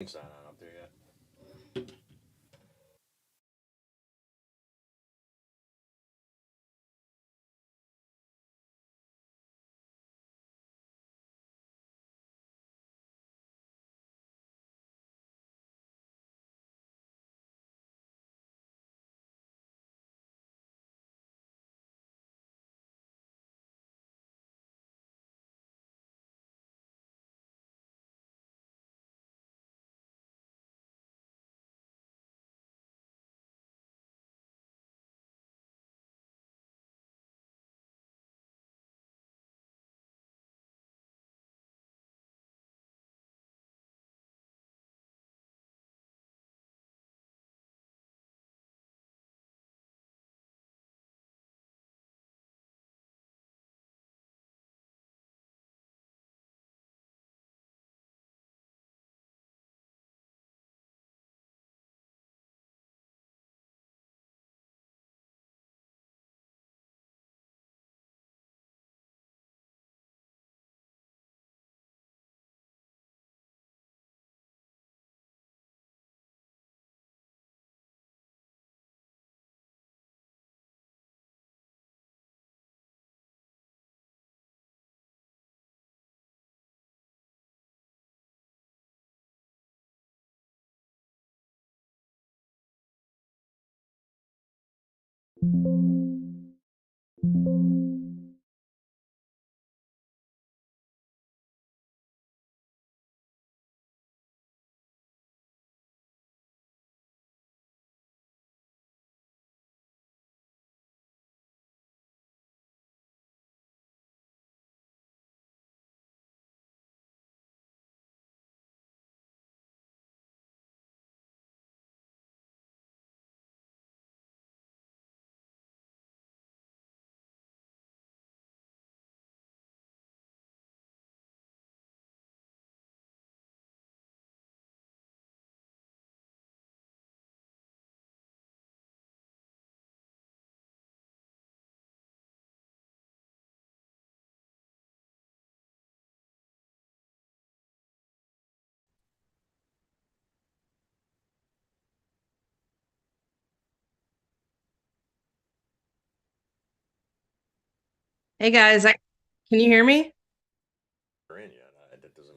It's not on up there yet. Hey guys, can you hear me? We're in yet. That doesn't.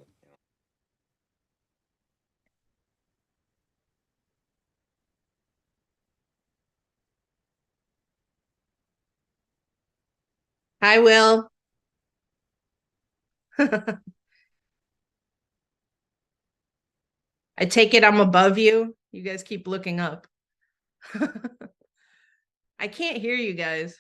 Hi, Will. I take it I'm above you. You guys keep looking up. I can't hear you guys.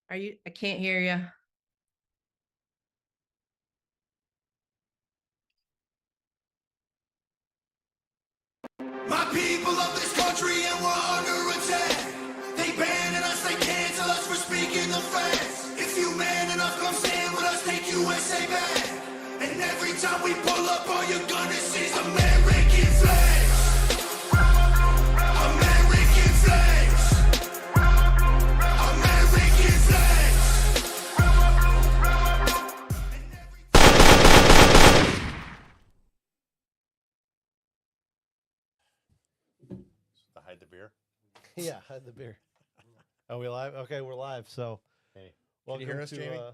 I can't hear you. My people of this country and we're under attack. They banning us, they cancel us for speaking the facts. If you man enough, come stand with us, take USA back. And every time we pull up, all you're gonna see is American flags. American flags. American flags. To hide the beer. Yeah, hide the beer. Are we live? Okay, we're live. So, Hey, welcome can you hear us, to Jaimee?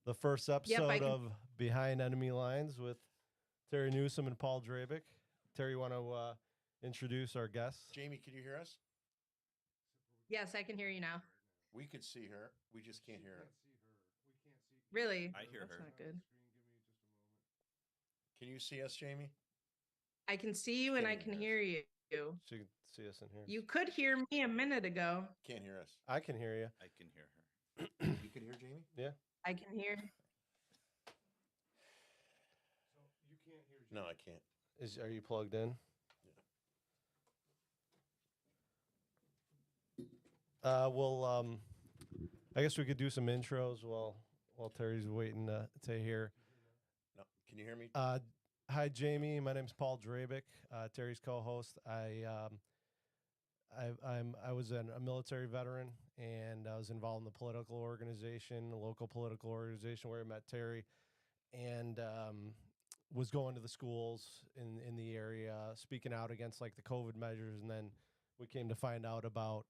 the first episode I can. of Behind Enemy Lines with Terry Newsom and Paul Drabick. Terry, you want to introduce our guests? Jaimee, can you hear us? Yes, I can hear you now. We could see her. We just can't hear her. Really? I hear That's her. not good. Can you see us, Jaimee? I can see you and Can't I can even hear hear you. She can see us in here. You could hear me a minute ago. Can't hear us. I can hear you. I can hear her. You can hear Jaimee? Yeah. I can hear. No, I can't. Are you plugged in? I guess we could do some intros while Terry's waiting to hear. No, can you hear me? Hi, Jaimee. My name's Paul Drabick, Terry's co-host. I was a military veteran, and I was involved in the political organization, a local political organization where I met Terry, and was going to the schools in the area, speaking out against like the COVID measures, and then we came to find out about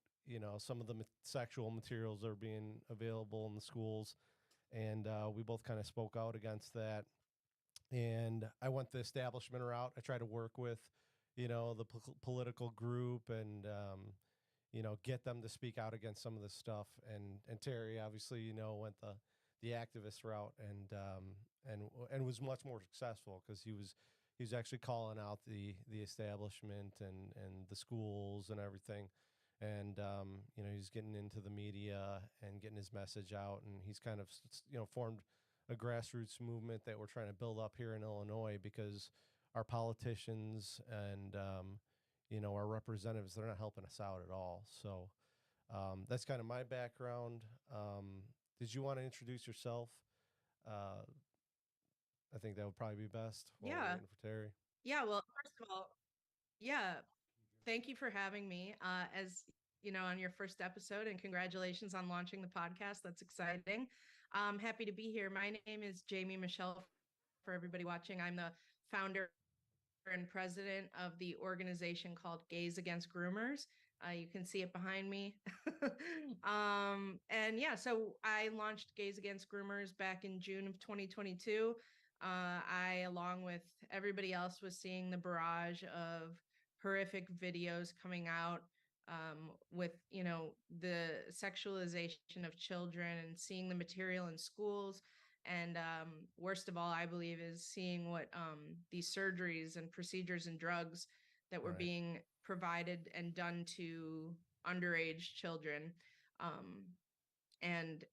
some of the sexual materials that are being available in the schools, and we both kind of spoke out against that. And I went the establishment route. I tried to work with, the political group and get them to speak out against some of this stuff. And Terry obviously, went the activist route and was much more successful because he was actually calling out the establishment and the schools and everything. And he's getting into the media and getting his message out, and he's kind of formed a grassroots movement that we're trying to build up here in Illinois, because our politicians and our representatives, they're not helping us out at all. So that's kind of my background. Did you want to introduce yourself? I think that would probably be best while we're Yeah. waiting for Terry. Yeah. Well, first of all, yeah, thank you for having me as on your first episode, and congratulations on launching the podcast. That's exciting. I'm happy to be here. My name is Jaimee Michell. For everybody watching, I'm the founder and president of the organization called Gays Against Groomers. You can see it behind me. And yeah, so I launched Gays Against Groomers back in June of 2022. I, along with everybody else, was seeing the barrage of horrific videos coming out with, the sexualization of children, and seeing the material in schools. And worst of all, I believe, is seeing what these surgeries and procedures and drugs that were Right. being provided and done to underage children. And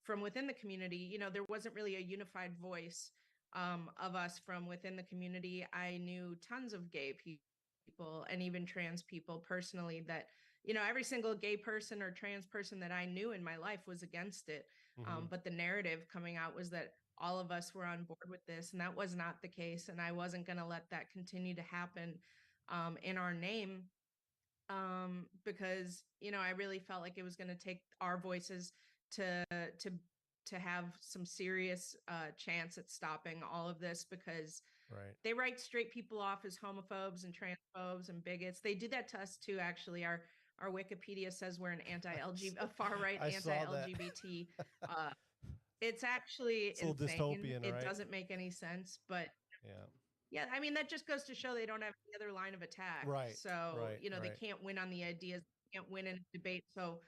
from within the community, there wasn't really a unified voice of us from within the community. I knew tons of gay people and even trans people personally that, every single gay person or trans person that I knew in my life was against it. Mhm. But the narrative coming out was that all of us were on board with this, and that was not the case. And I wasn't going to let that continue to happen in our name, because I really felt like it was going to take our voices to to have some serious chance at stopping all of this, because Right. they write straight people off as homophobes and transphobes and bigots. They do that to us too. Actually, our Wikipedia says we're an anti-LGBT, a far right I saw that. anti-LGBT. It's actually It's a little insane. dystopian, It right? doesn't make any sense, but Yeah. yeah, I mean, that just goes to show they don't have any other line of attack. Right. So, Right. they Right. can't win on the ideas, they can't win in a debate. So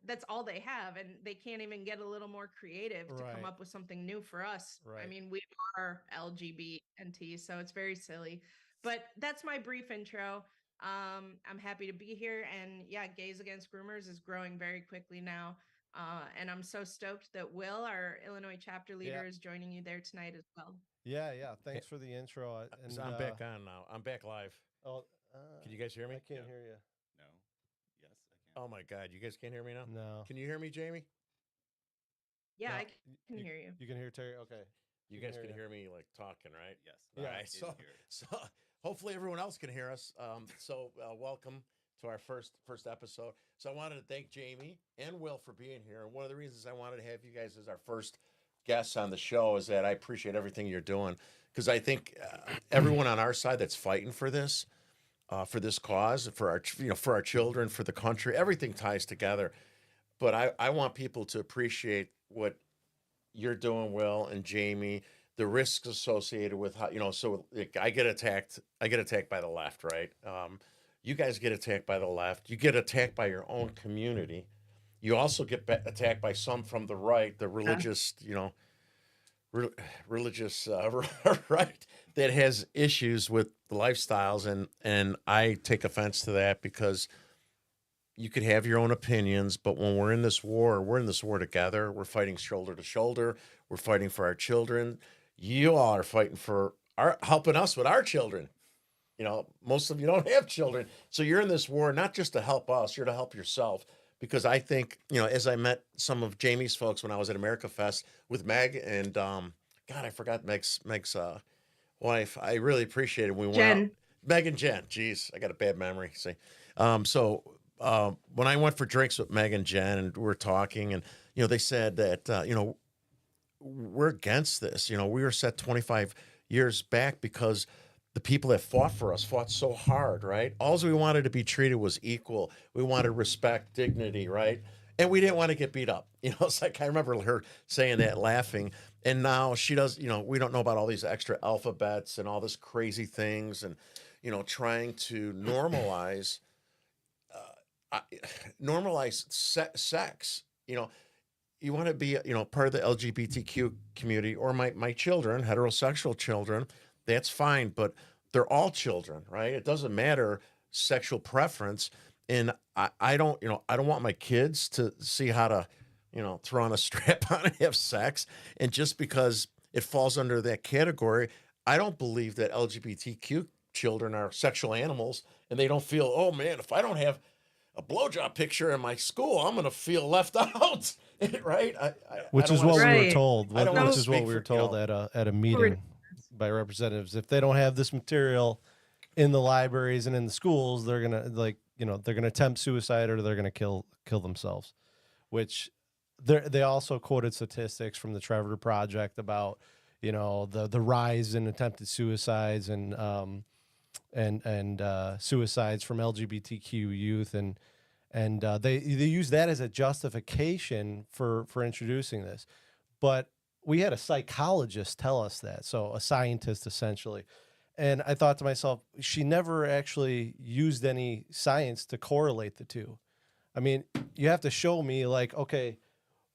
that's all they have. And they can't even get a little more creative to come Right. up with something new for us. I Right. mean, we are LGBT, so it's very silly. But that's my brief intro. I'm happy to be here. And yeah, Gays Against Groomers is growing very quickly now. And I'm so stoked that Will, our Illinois chapter leader, Yeah. is joining you there tonight as well. Yeah. Yeah. Thanks for the intro. And I'm back on now. I'm back live. Oh, Can you guys hear me? I can't Yeah. hear you. No. Yes, I can. Oh my God, you guys can't hear me now? No. Can you hear me, Jaimee? Yeah, No, I can hear you. You can hear Terry. Okay. You can guys hear can you. hear me like talking, right? Yes. Yeah. All right. Is So, here. so hopefully everyone else can hear us. Welcome to our first episode. So I wanted to thank Jaimee and Will for being here. And one of the reasons I wanted to have you guys as our first guests on the show is that I appreciate everything you're doing, because I think everyone on our side that's fighting for this cause, for our children, for the country, everything ties together. But I want people to appreciate what you're doing, Will and Jaimee, the risks associated with how, so like, I get attacked by the left, right? You guys get attacked by the left. You get attacked by your own community. You also get attacked by some from the right, the religious, religious right, that has issues with the lifestyles, and I take offense to that, because you could have your own opinions, but when we're in this war together. We're fighting shoulder to shoulder. We're fighting for our children. You all are fighting for helping us with our children. Most of you don't have children, so you're in this war not just to help us, you're to help yourself. Because I think, as I met some of Jaimee's folks when I was at America Fest with Meg and God, I forgot Meg's wife. I really appreciated when we went out. Jen. Meg and Jen. Jeez, I got a bad memory. See, So when I went for drinks with Meg and Jen, and we were talking, and they said that we're against this. We were set 25 years back because the people that fought for us fought so hard, right? All we wanted to be treated was equal. We wanted respect, dignity, right? And we didn't want to get beat up. It's like I remember her saying that, laughing. And now she does, we don't know about all these extra alphabets and all this crazy things, and trying to normalize sex. You want to be part of the LGBTQ community, or my children, heterosexual children, that's fine, but they're all children, right? It doesn't matter sexual preference. And I don't want my kids to see how to throw on a strap on and have sex. And just because it falls under that category, I don't believe that LGBTQ children are sexual animals, and they don't feel, oh man, if I don't have a blowjob picture in my school, I'm going to feel left out, right? Which is what we were told. Which is what we were told at a meeting by representatives. If they don't have this material in the libraries and in the schools, they're gonna they're gonna attempt suicide, or they're gonna kill themselves. Which they also quoted statistics from the Trevor Project about the rise in attempted suicides and suicides from LGBTQ youth, and they use that as a justification for introducing this. But we had a psychologist tell us that, so a scientist essentially. And I thought to myself, she never actually used any science to correlate the two. I mean, you have to show me, like, okay,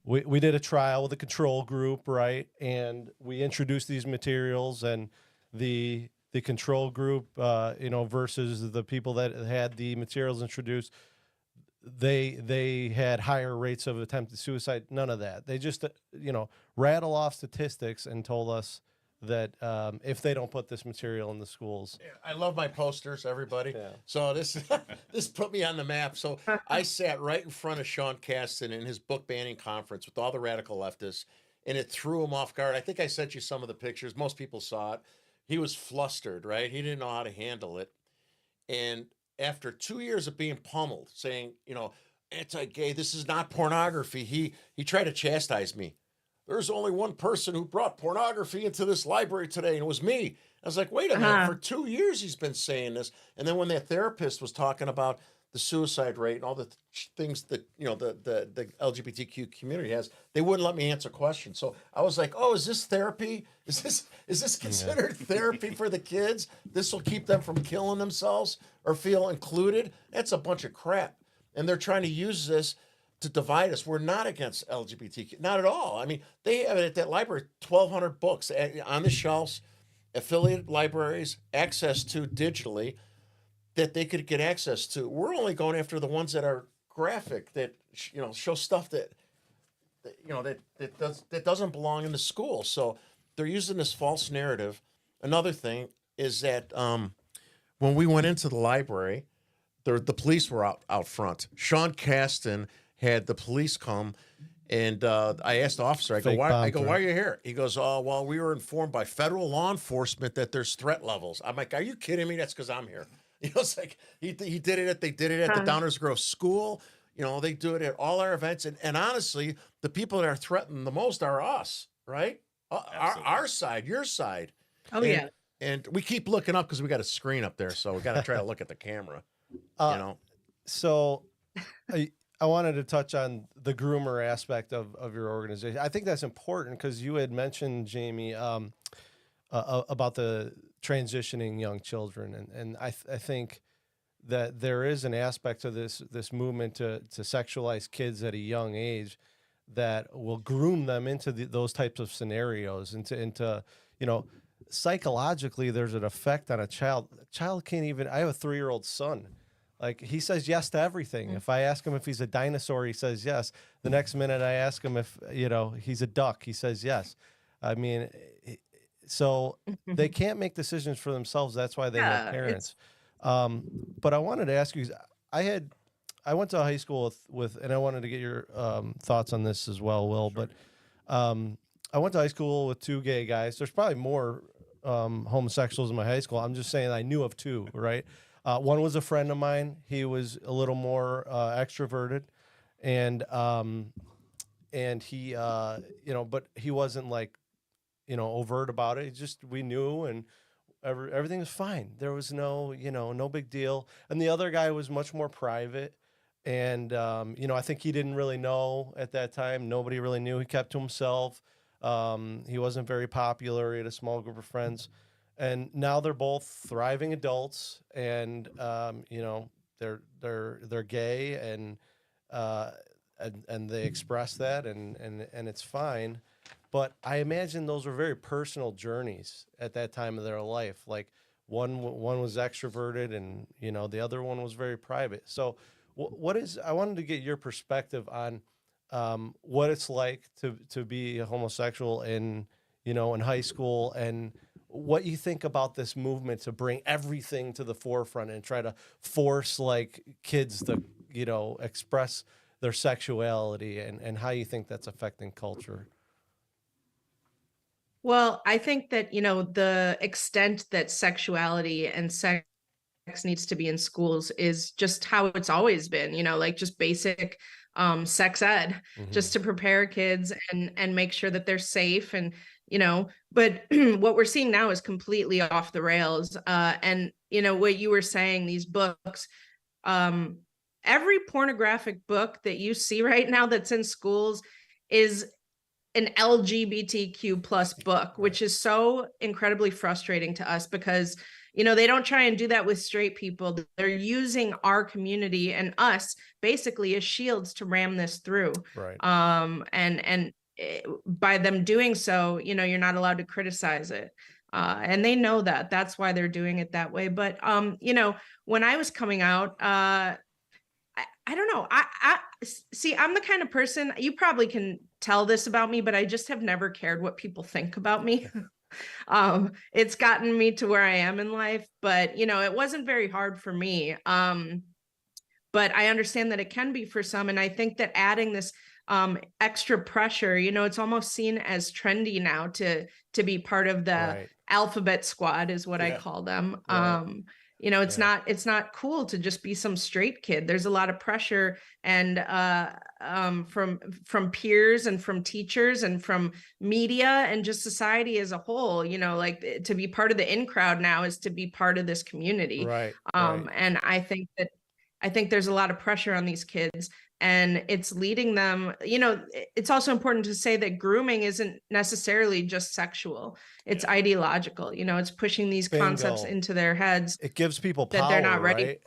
we did a trial with a control group, right? And we introduced these materials, and the control group, versus the people that had the materials introduced, they had higher rates of attempted suicide. None of that. They just, rattle off statistics and told us that if they don't put this material in the schools. I love my posters, everybody. Yeah. So this put me on the map. So I sat right in front of Sean Caston in his book banning conference with all the radical leftists, and it threw him off guard. I think I sent you some of the pictures. Most people saw it. He was flustered, right? He didn't know how to handle it. And after 2 years of being pummeled, saying, anti-gay, this is not pornography, he tried to chastise me. There's only one person who brought pornography into this library today, and it was me. I was like, wait a minute, for 2 years he's been saying this. And then when that therapist was talking about the suicide rate and all the things that, the LGBTQ community has, they wouldn't let me answer questions. So I was like, oh, is this therapy? Is this considered therapy for the kids? This will keep them from killing themselves or feel included? That's a bunch of crap. And they're trying to use this to divide us. We're not against LGBTQ, not at all. I mean, they have it at that library, 1,200 books on the shelves, affiliate libraries, access to digitally, that they could get access to. We're only going after the ones that are graphic, that show stuff that doesn't belong in the school. So they're using this false narrative. Another thing is that when we went into the library, the police were out front. Sean Caston had the police come, and I asked the officer, I go, why are you here? He goes, oh, well, we were informed by federal law enforcement that there's threat levels. I'm like, are you kidding me? That's because I'm here. It's like they did it at the Downers Grove School. They do it at all our events. And honestly, the people that are threatened the most are us, right? Our side, your side. Oh, yeah. And we keep looking up because we got a screen up there, so we got to try to look at the camera. So I wanted to touch on the groomer aspect of your organization. I think that's important because you had mentioned, Jaimee, about the transitioning young children. And I think that there is an aspect to this movement to sexualize kids at a young age that will groom them into those types of scenarios, into psychologically, there's an effect on a child. A child can't even, I have a 3-year-old son. Like, he says yes to everything. If I ask him if he's a dinosaur, he says yes. The next minute I ask him if, he's a duck, he says yes. I mean, so they can't make decisions for themselves. That's why they have parents. But I wanted to ask you, I went to high school with and I wanted to get your thoughts on this as well, Will. Sure. But I went to high school with 2 gay guys. There's probably more homosexuals in my high school. I'm just saying I knew of 2, right? One was a friend of mine. He was a little more extroverted, and he but he wasn't like overt about it. It's just we knew, and everything was fine. There was no big deal. And the other guy was much more private. And, I think he didn't really know at that time. Nobody really knew. He kept to himself. He wasn't very popular. He had a small group of friends. And now they're both thriving adults, and, they're gay, and they express that, and it's fine. But I imagine those were very personal journeys at that time of their life. Like one was extroverted, and the other one was very private. So, I wanted to get your perspective on what it's like to be a homosexual in high school, and what you think about this movement to bring everything to the forefront and try to force like kids to express their sexuality, and how you think that's affecting culture. Well, I think that, the extent that sexuality and sex needs to be in schools is just how it's always been, like just basic sex ed, just to prepare kids and make sure that they're safe. And, but what we're seeing now is completely off the rails. And, what you were saying, these books, every pornographic book that you see right now that's in schools is an LGBTQ plus book, which is so incredibly frustrating to us, because they don't try and do that with straight people. They're using our community and us basically as shields to ram this through. Right. And by them doing so, you're not allowed to criticize it. And they know that. That's why they're doing it that way. But when I was coming out, I don't know. I see, I'm the kind of person, you probably can tell this about me, but I just have never cared what people think about me. It's gotten me to where I am in life, but it wasn't very hard for me. But I understand that it can be for some. And I think that adding this extra pressure, it's almost seen as trendy now to be part of the alphabet squad, is what I call them. Right. It's not cool to just be some straight kid. There's a lot of pressure, and from peers and from teachers and from media and just society as a whole. Like to be part of the in crowd now is to be part of this community. Right. And I think there's a lot of pressure on these kids, and it's leading them. It's also important to say that grooming isn't necessarily just sexual. It's ideological. It's pushing these concepts into their heads. It gives people power, that they're not ready. Right?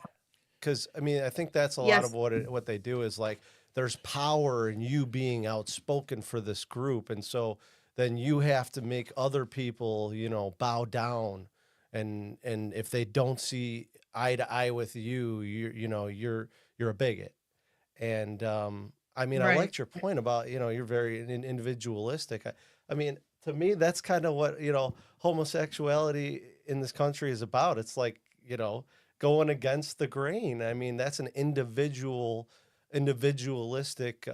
Because I think that's a lot of what they do is like, there's power in you being outspoken for this group, and so then you have to make other people, bow down, and if they don't see eye to eye with you, you're a bigot. And I liked your point about you're very individualistic. I mean, to me, that's kind of what homosexuality in this country is about. It's like going against the grain. I mean, that's an individualistic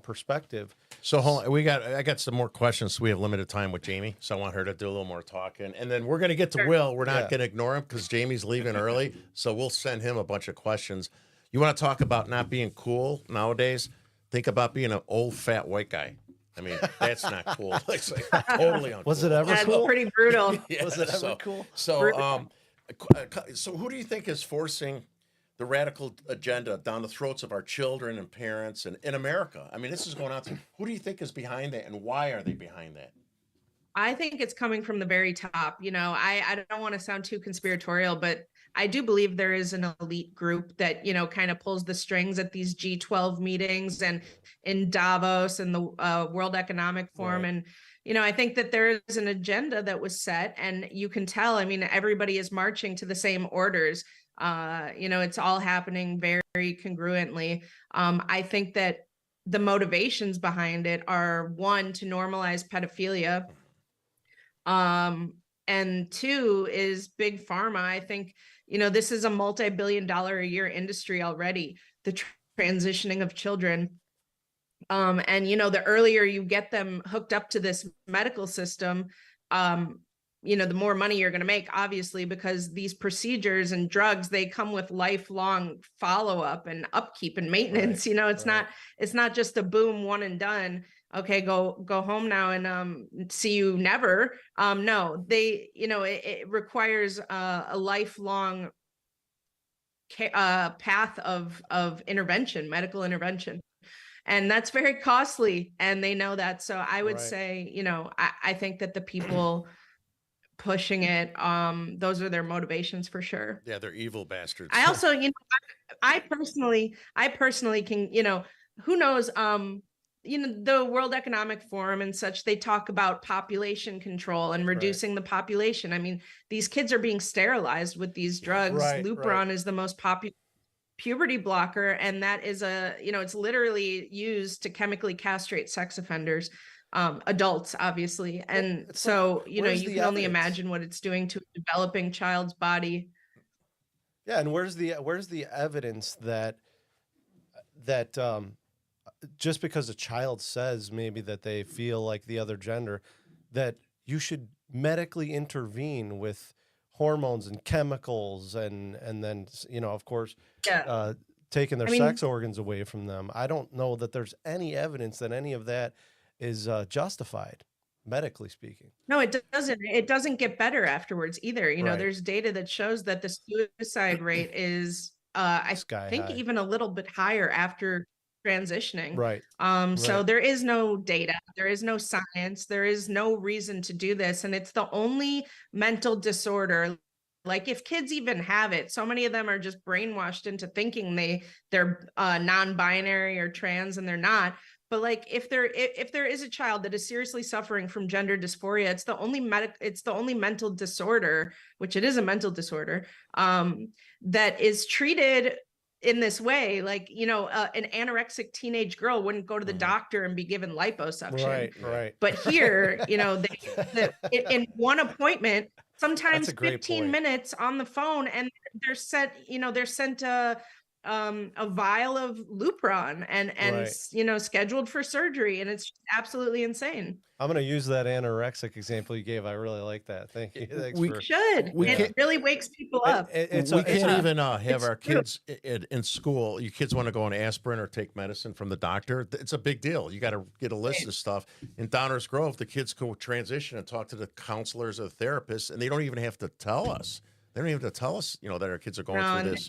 perspective. So hold on, I got some more questions. So we have limited time with Jaimee, so I want her to do a little more talking, and then we're gonna get to Will. We're not gonna ignore him because Jaimee's leaving early, so we'll send him a bunch of questions. You want to talk about not being cool nowadays? Think about being an old fat white guy. I mean, that's not cool. It's like totally uncool. Was it ever That's cool? pretty brutal. Was it ever cool? So who do you think is forcing the radical agenda down the throats of our children and parents and in America? I mean, this is going on. Who do you think is behind that, and why are they behind that? I think it's coming from the very top. I don't want to sound too conspiratorial, but I do believe there is an elite group that, kind of pulls the strings at these G12 meetings and in Davos and the World Economic Forum. Right. And, I think that there is an agenda that was set, and you can tell, everybody is marching to the same orders. It's all happening very congruently. I think that the motivations behind it are, one, to normalize pedophilia. And two is big pharma. I think, this is a multi-billion-dollar a year industry already, the transitioning of children. And, the earlier you get them hooked up to this medical system, the more money you're going to make, obviously, because these procedures and drugs, they come with lifelong follow-up and upkeep and maintenance. It's not just a boom, one and done. Okay, go home now and see you never. No, it requires a lifelong path of intervention, medical intervention. And that's very costly, and they know that. So I would say, I think that the people pushing it, those are their motivations for sure. Yeah, they're evil bastards. I also, I personally can, who knows, the World Economic Forum and such, they talk about population control and reducing the population. I mean, these kids are being sterilized with these drugs. Lupron is the most popular puberty blocker, and that is it's literally used to chemically castrate sex offenders, adults, obviously. And so you can only imagine what it's doing to a developing child's body. Yeah, and where's the evidence that just because a child says maybe that they feel like the other gender, that you should medically intervene with hormones and chemicals and then of course taking their sex organs away from them? I don't know that there's any evidence that any of that is justified, medically speaking. No, it doesn't get better afterwards either. There's data that shows that the suicide rate is I think even a little bit higher after transitioning. So there is no data, there is no science, there is no reason to do this, and it's the only mental disorder. Like, if kids even have it, so many of them are just brainwashed into thinking they're non-binary or trans, and they're not. But like, if there is a child that is seriously suffering from gender dysphoria, it's the only mental disorder, which it is a mental disorder, that is treated in this way. Like, an anorexic teenage girl wouldn't go to the doctor and be given liposuction. Right. But here, in one appointment, sometimes 15 minutes on the phone, and they're sent a vial of Lupron and scheduled for surgery, and it's absolutely insane. I'm going to use that anorexic example you gave. I really like that. Thank you. It really wakes people up. We can't even have our kids in school. You kids want to go on aspirin or take medicine from the doctor. It's a big deal. You got to get a list of stuff. In Downers Grove, the kids go transition and talk to the counselors or the therapists, and they don't even have to tell us. They don't even have to tell us, that our kids are going through this.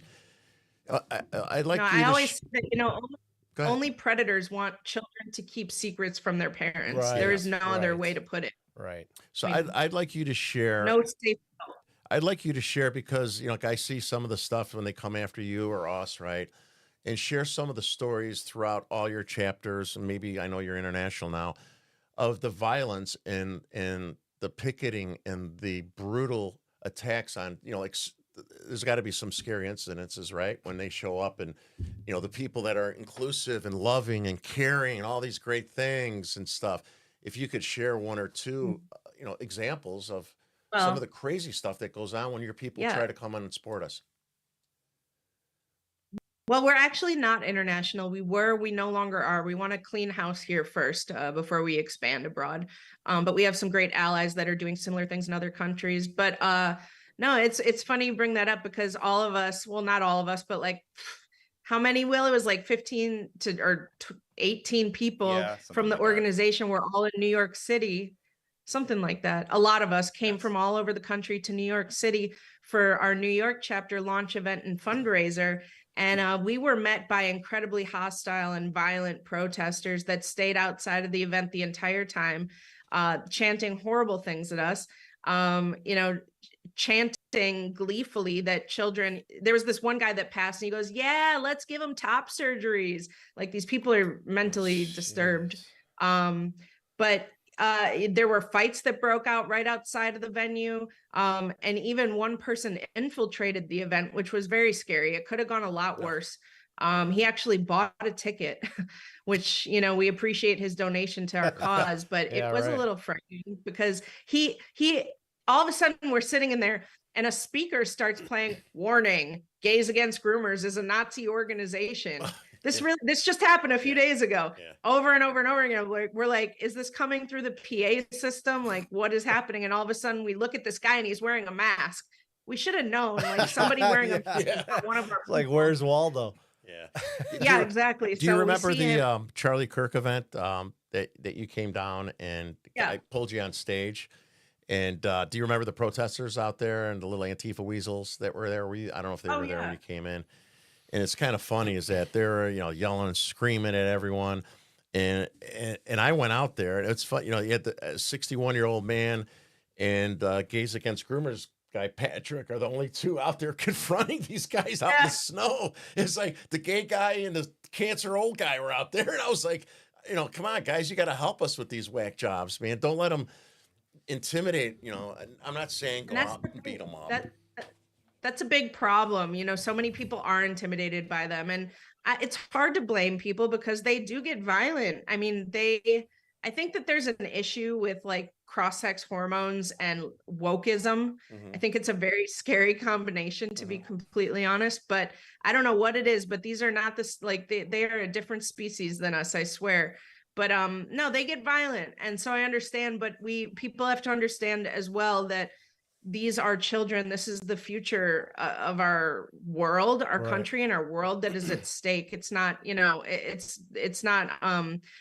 I'd like. I always say, only predators want children to keep secrets from their parents. There is no other way to put it. Right. So I'd like you to share. No safe. I'd like you to share, because I see some of the stuff when they come after you or us, right? And share some of the stories throughout all your chapters, and maybe, I know you're international now, of the violence and the picketing and the brutal attacks on, there's got to be some scary incidences, right? When they show up, and, the people that are inclusive and loving and caring and all these great things and stuff. If you could share one or two, examples of some of the crazy stuff that goes on when your people try to come on and support us. Well, we're actually not international. We no longer are. We want to clean house here first before we expand abroad. But we have some great allies that are doing similar things in other countries. But no, it's funny you bring that up, because all of us, well, not all of us, but like, how many, Will? It was like 15 or 18 people from the organization were all in New York City, something like that. A lot of us came from all over the country to New York City for our New York chapter launch event and fundraiser. And we were met by incredibly hostile and violent protesters that stayed outside of the event the entire time, chanting horrible things at us. Chanting gleefully that children, there was this one guy that passed and he goes, yeah, let's give them top surgeries. Like, these people are mentally disturbed. But there were fights that broke out right outside of the venue. And even one person infiltrated the event, which was very scary. It could have gone a lot worse. He actually bought a ticket, which, we appreciate his donation to our cause, but it was a little frightening, because he all of a sudden we're sitting in there and a speaker starts playing, warning, Gays Against Groomers is a Nazi organization. This just happened a few days ago, Yeah. over and over and over again. We're like, is this coming through the PA system? Like, what is happening? And all of a sudden we look at this guy and he's wearing a mask. We should have known, like somebody wearing a mask is not one of our Like, people. where's Waldo? Yeah. Yeah, exactly. Do you So we remember see the him- Charlie Kirk event that you came down and Yeah. I pulled you on stage? And do you remember the protesters out there and the little Antifa weasels that were there? I don't know if they Oh, were there when yeah. you came in. And it's kind of funny is that they're yelling and screaming at everyone. And I went out there. And it's fun. You had the 61-year-old man and Gays Against Groomers guy Patrick are the only two out there confronting these guys out in the snow. It's like the gay guy and the cancer old guy were out there. And I was like, come on, guys, you got to help us with these whack jobs, man. Don't let them intimidate. I'm not saying go out and beat them up. That's a big problem. So many people are intimidated by them, and it's hard to blame people because they do get violent. I mean, I think that there's an issue with like cross-sex hormones and wokeism. I think it's a very scary combination, to be completely honest, but I don't know what it is, but these are not this, like they are a different species than us, I swear. But no, they get violent. And so I understand, but people have to understand as well that these are children. This is the future of our world, our country, and our world that is at stake. It's not, it's not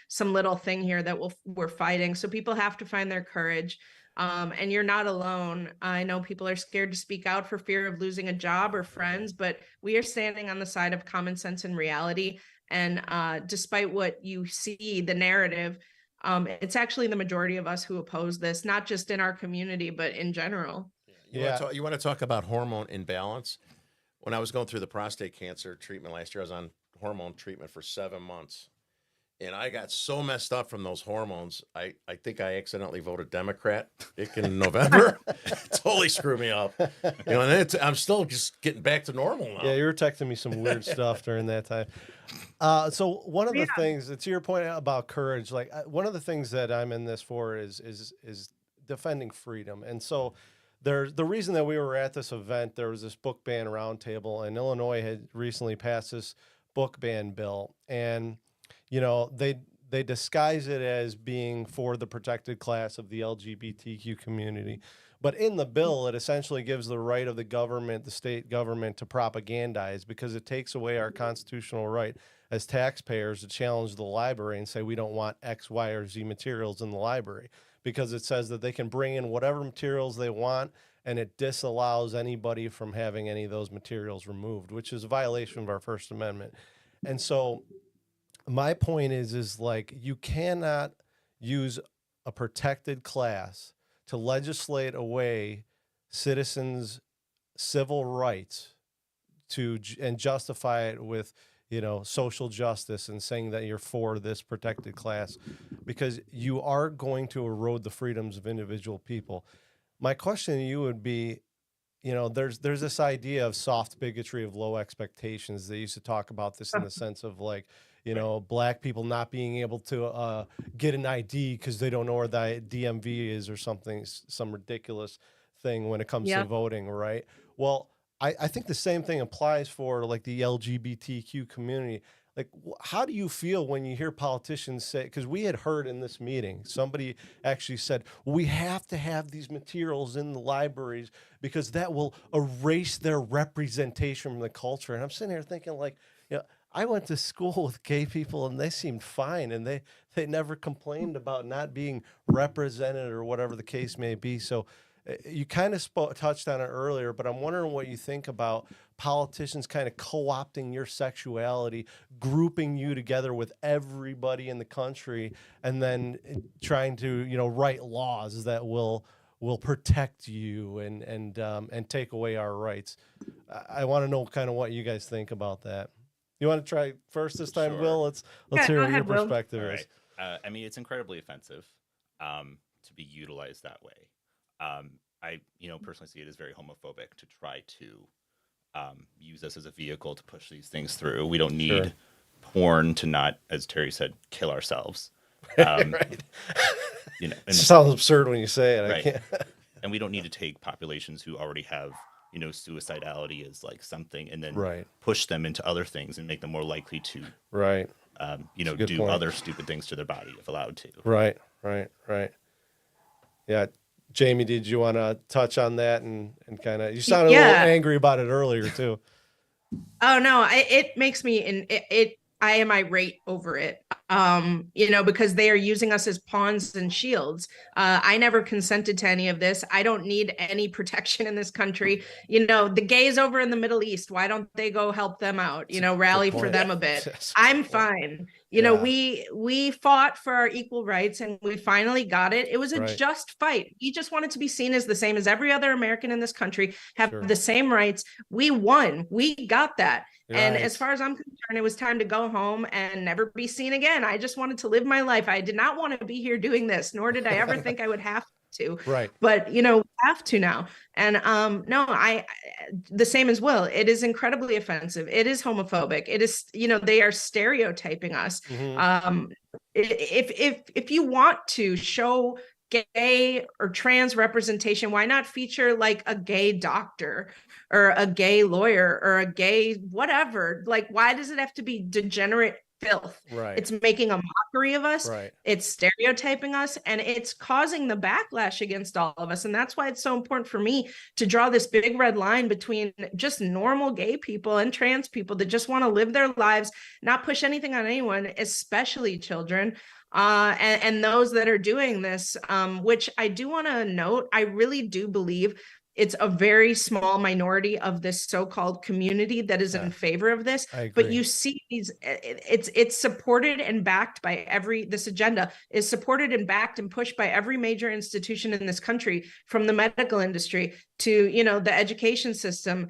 some little thing here that we're fighting. So people have to find their courage. And you're not alone. I know people are scared to speak out for fear of losing a job or friends, but we are standing on the side of common sense and reality. And despite what you see, the narrative, it's actually the majority of us who oppose this, not just in our community, but in general. You want to talk about hormone imbalance? When I was going through the prostate cancer treatment last year, I was on hormone treatment for 7 months. And I got so messed up from those hormones. I think I accidentally voted Democrat in November. Totally screwed me up. And I'm still just getting back to normal now. Yeah, you were texting me some weird stuff during that time. So one of the things, to your point about courage, like one of the things that I'm in this for is defending freedom. And so the reason that we were at this event, there was this book ban roundtable, and Illinois had recently passed this book ban bill, and they disguise it as being for the protected class of the LGBTQ community. But in the bill, it essentially gives the right of the government, the state government, to propagandize, because it takes away our constitutional right as taxpayers to challenge the library and say we don't want X, Y, or Z materials in the library, because it says that they can bring in whatever materials they want, and it disallows anybody from having any of those materials removed, which is a violation of our First Amendment. And so my point is like, you cannot use a protected class to legislate away citizens' civil rights and justify it with, social justice and saying that you're for this protected class, because you are going to erode the freedoms of individual people. My question to you would be, there's this idea of soft bigotry, of low expectations. They used to talk about this in the sense of like, black people not being able to get an ID because they don't know where the DMV is or something, some ridiculous thing when it comes to voting, right? Well, I think the same thing applies for like the LGBTQ community. Like, how do you feel when you hear politicians say, because we had heard in this meeting, somebody actually said, well, we have to have these materials in the libraries because that will erase their representation from the culture. And I'm sitting here thinking like, I went to school with gay people and they seemed fine, and they never complained about not being represented or whatever the case may be. So you kind of touched on it earlier, but I'm wondering what you think about politicians kind of co-opting your sexuality, grouping you together with everybody in the country, and then trying to, write laws that will protect you and take away our rights. I want to know kind of what you guys think about that. You want to try first this time, Sure. Will? Let's hear what your Will. perspective All is. right. I mean, it's incredibly offensive to be utilized that way. I personally see it as very homophobic to try to use us as a vehicle to push these things through. We don't need porn to not, as Terry said, kill ourselves. Right. And It sounds absurd when you say it. Right. I can't. And we don't need to take populations who already have suicidality is like something, and then Right. push them into other things and make them more likely to, Right. do point. other stupid things to their body if allowed to. Right. Yeah. Jaimee, did you want to touch on that and kind of, you sounded a little angry about it earlier too. Oh no, it makes me I am irate over it. Because they are using us as pawns and shields. I never consented to any of this. I don't need any protection in this country. The gays over in the Middle East, why don't they go help them out? Rally for them a bit. I'm fine. We fought for our equal rights and we finally got it. It was a just fight. We just wanted to be seen as the same as every other American in this country, have the same rights. We won. We got that. And as far as I'm concerned, it was time to go home and never be seen again. I just wanted to live my life. I did not want to be here doing this, nor did I ever think I would have to. Right. But, have to now. And no, the same as Will. It is incredibly offensive. It is homophobic. It is, they are stereotyping us. Mm-hmm. If you want to show gay or trans representation, why not feature like a gay doctor or a gay lawyer or a gay whatever? Like, why does it have to be degenerate filth? Right. It's making a mockery of us. Right. It's stereotyping us, and it's causing the backlash against all of us. And that's why it's so important for me to draw this big red line between just normal gay people and trans people that just want to live their lives, not push anything on anyone, especially children. And those that are doing this, which I do want to note, I really do believe it's a very small minority of this so-called community that is in favor of this. But you see it's supported and backed by this agenda is supported and backed and pushed by every major institution in this country, from the medical industry to, the education system,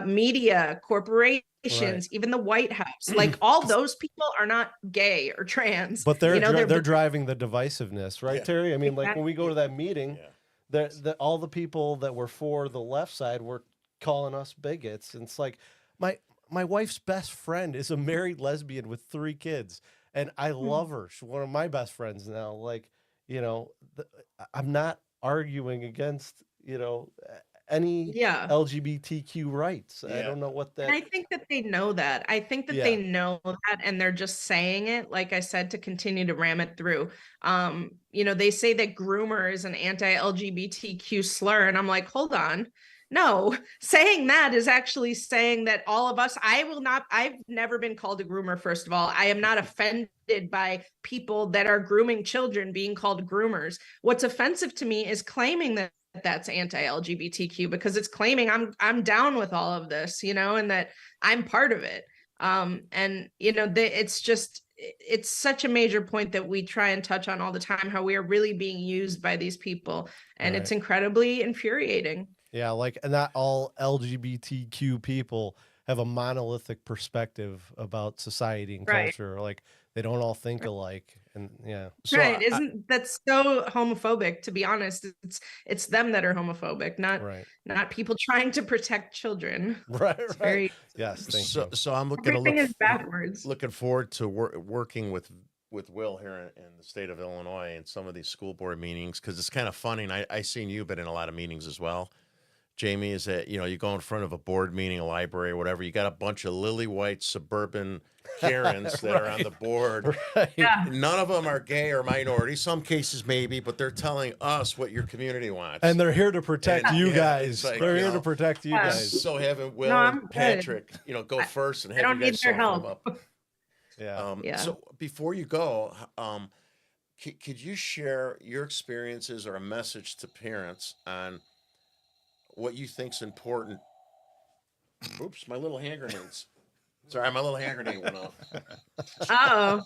media, corporations, even the White House. Like, all those people are not gay or trans, but they're driving the divisiveness, right, Terry? I mean, like when we go to that meeting, all the people that were for the left side were calling us bigots. And it's like, my wife's best friend is a married lesbian with 3 kids, and I love her. She's one of my best friends now. Like, I'm not arguing against, any LGBTQ rights. I don't know what that. And I think that they know that. I think that they know that, and they're just saying it, like I said, to continue to ram it through. They say that groomer is an anti-LGBTQ slur, and I'm like, hold on. No, saying that is actually saying that all of us, I've never been called a groomer, first of all. I am not offended by people that are grooming children being called groomers. What's offensive to me is claiming that that's anti-LGBTQ, because it's claiming I'm down with all of this, and that I'm part of it. It's such a major point that we try and touch on all the time, how we are really being used by these people, and it's incredibly infuriating. Yeah, like, not all LGBTQ people have a monolithic perspective about society and culture. Like, they don't all think alike. And so isn't that's so homophobic? To be honest, it's them that are homophobic, not people trying to protect children. Right. Yes. So I'm looking forward to working with Will here in the state of Illinois and some of these school board meetings, because it's kind of funny. And I seen you've been in a lot of meetings as well, Jaimee. Is that you go in front of a board meeting, a library, or whatever. You got a bunch of lily white suburban Karens that are on the board. None of them are gay or minority. Some cases maybe, but they're telling us what your community wants, and they're here to protect you guys. Like, they're here to protect you guys. So having Will and Patrick, go first and have you guys their help. Up. So before you go, could you share your experiences or a message to parents on what you think's important? Oops, my little hand grenades. Sorry, my little hand grenade went off. Oh.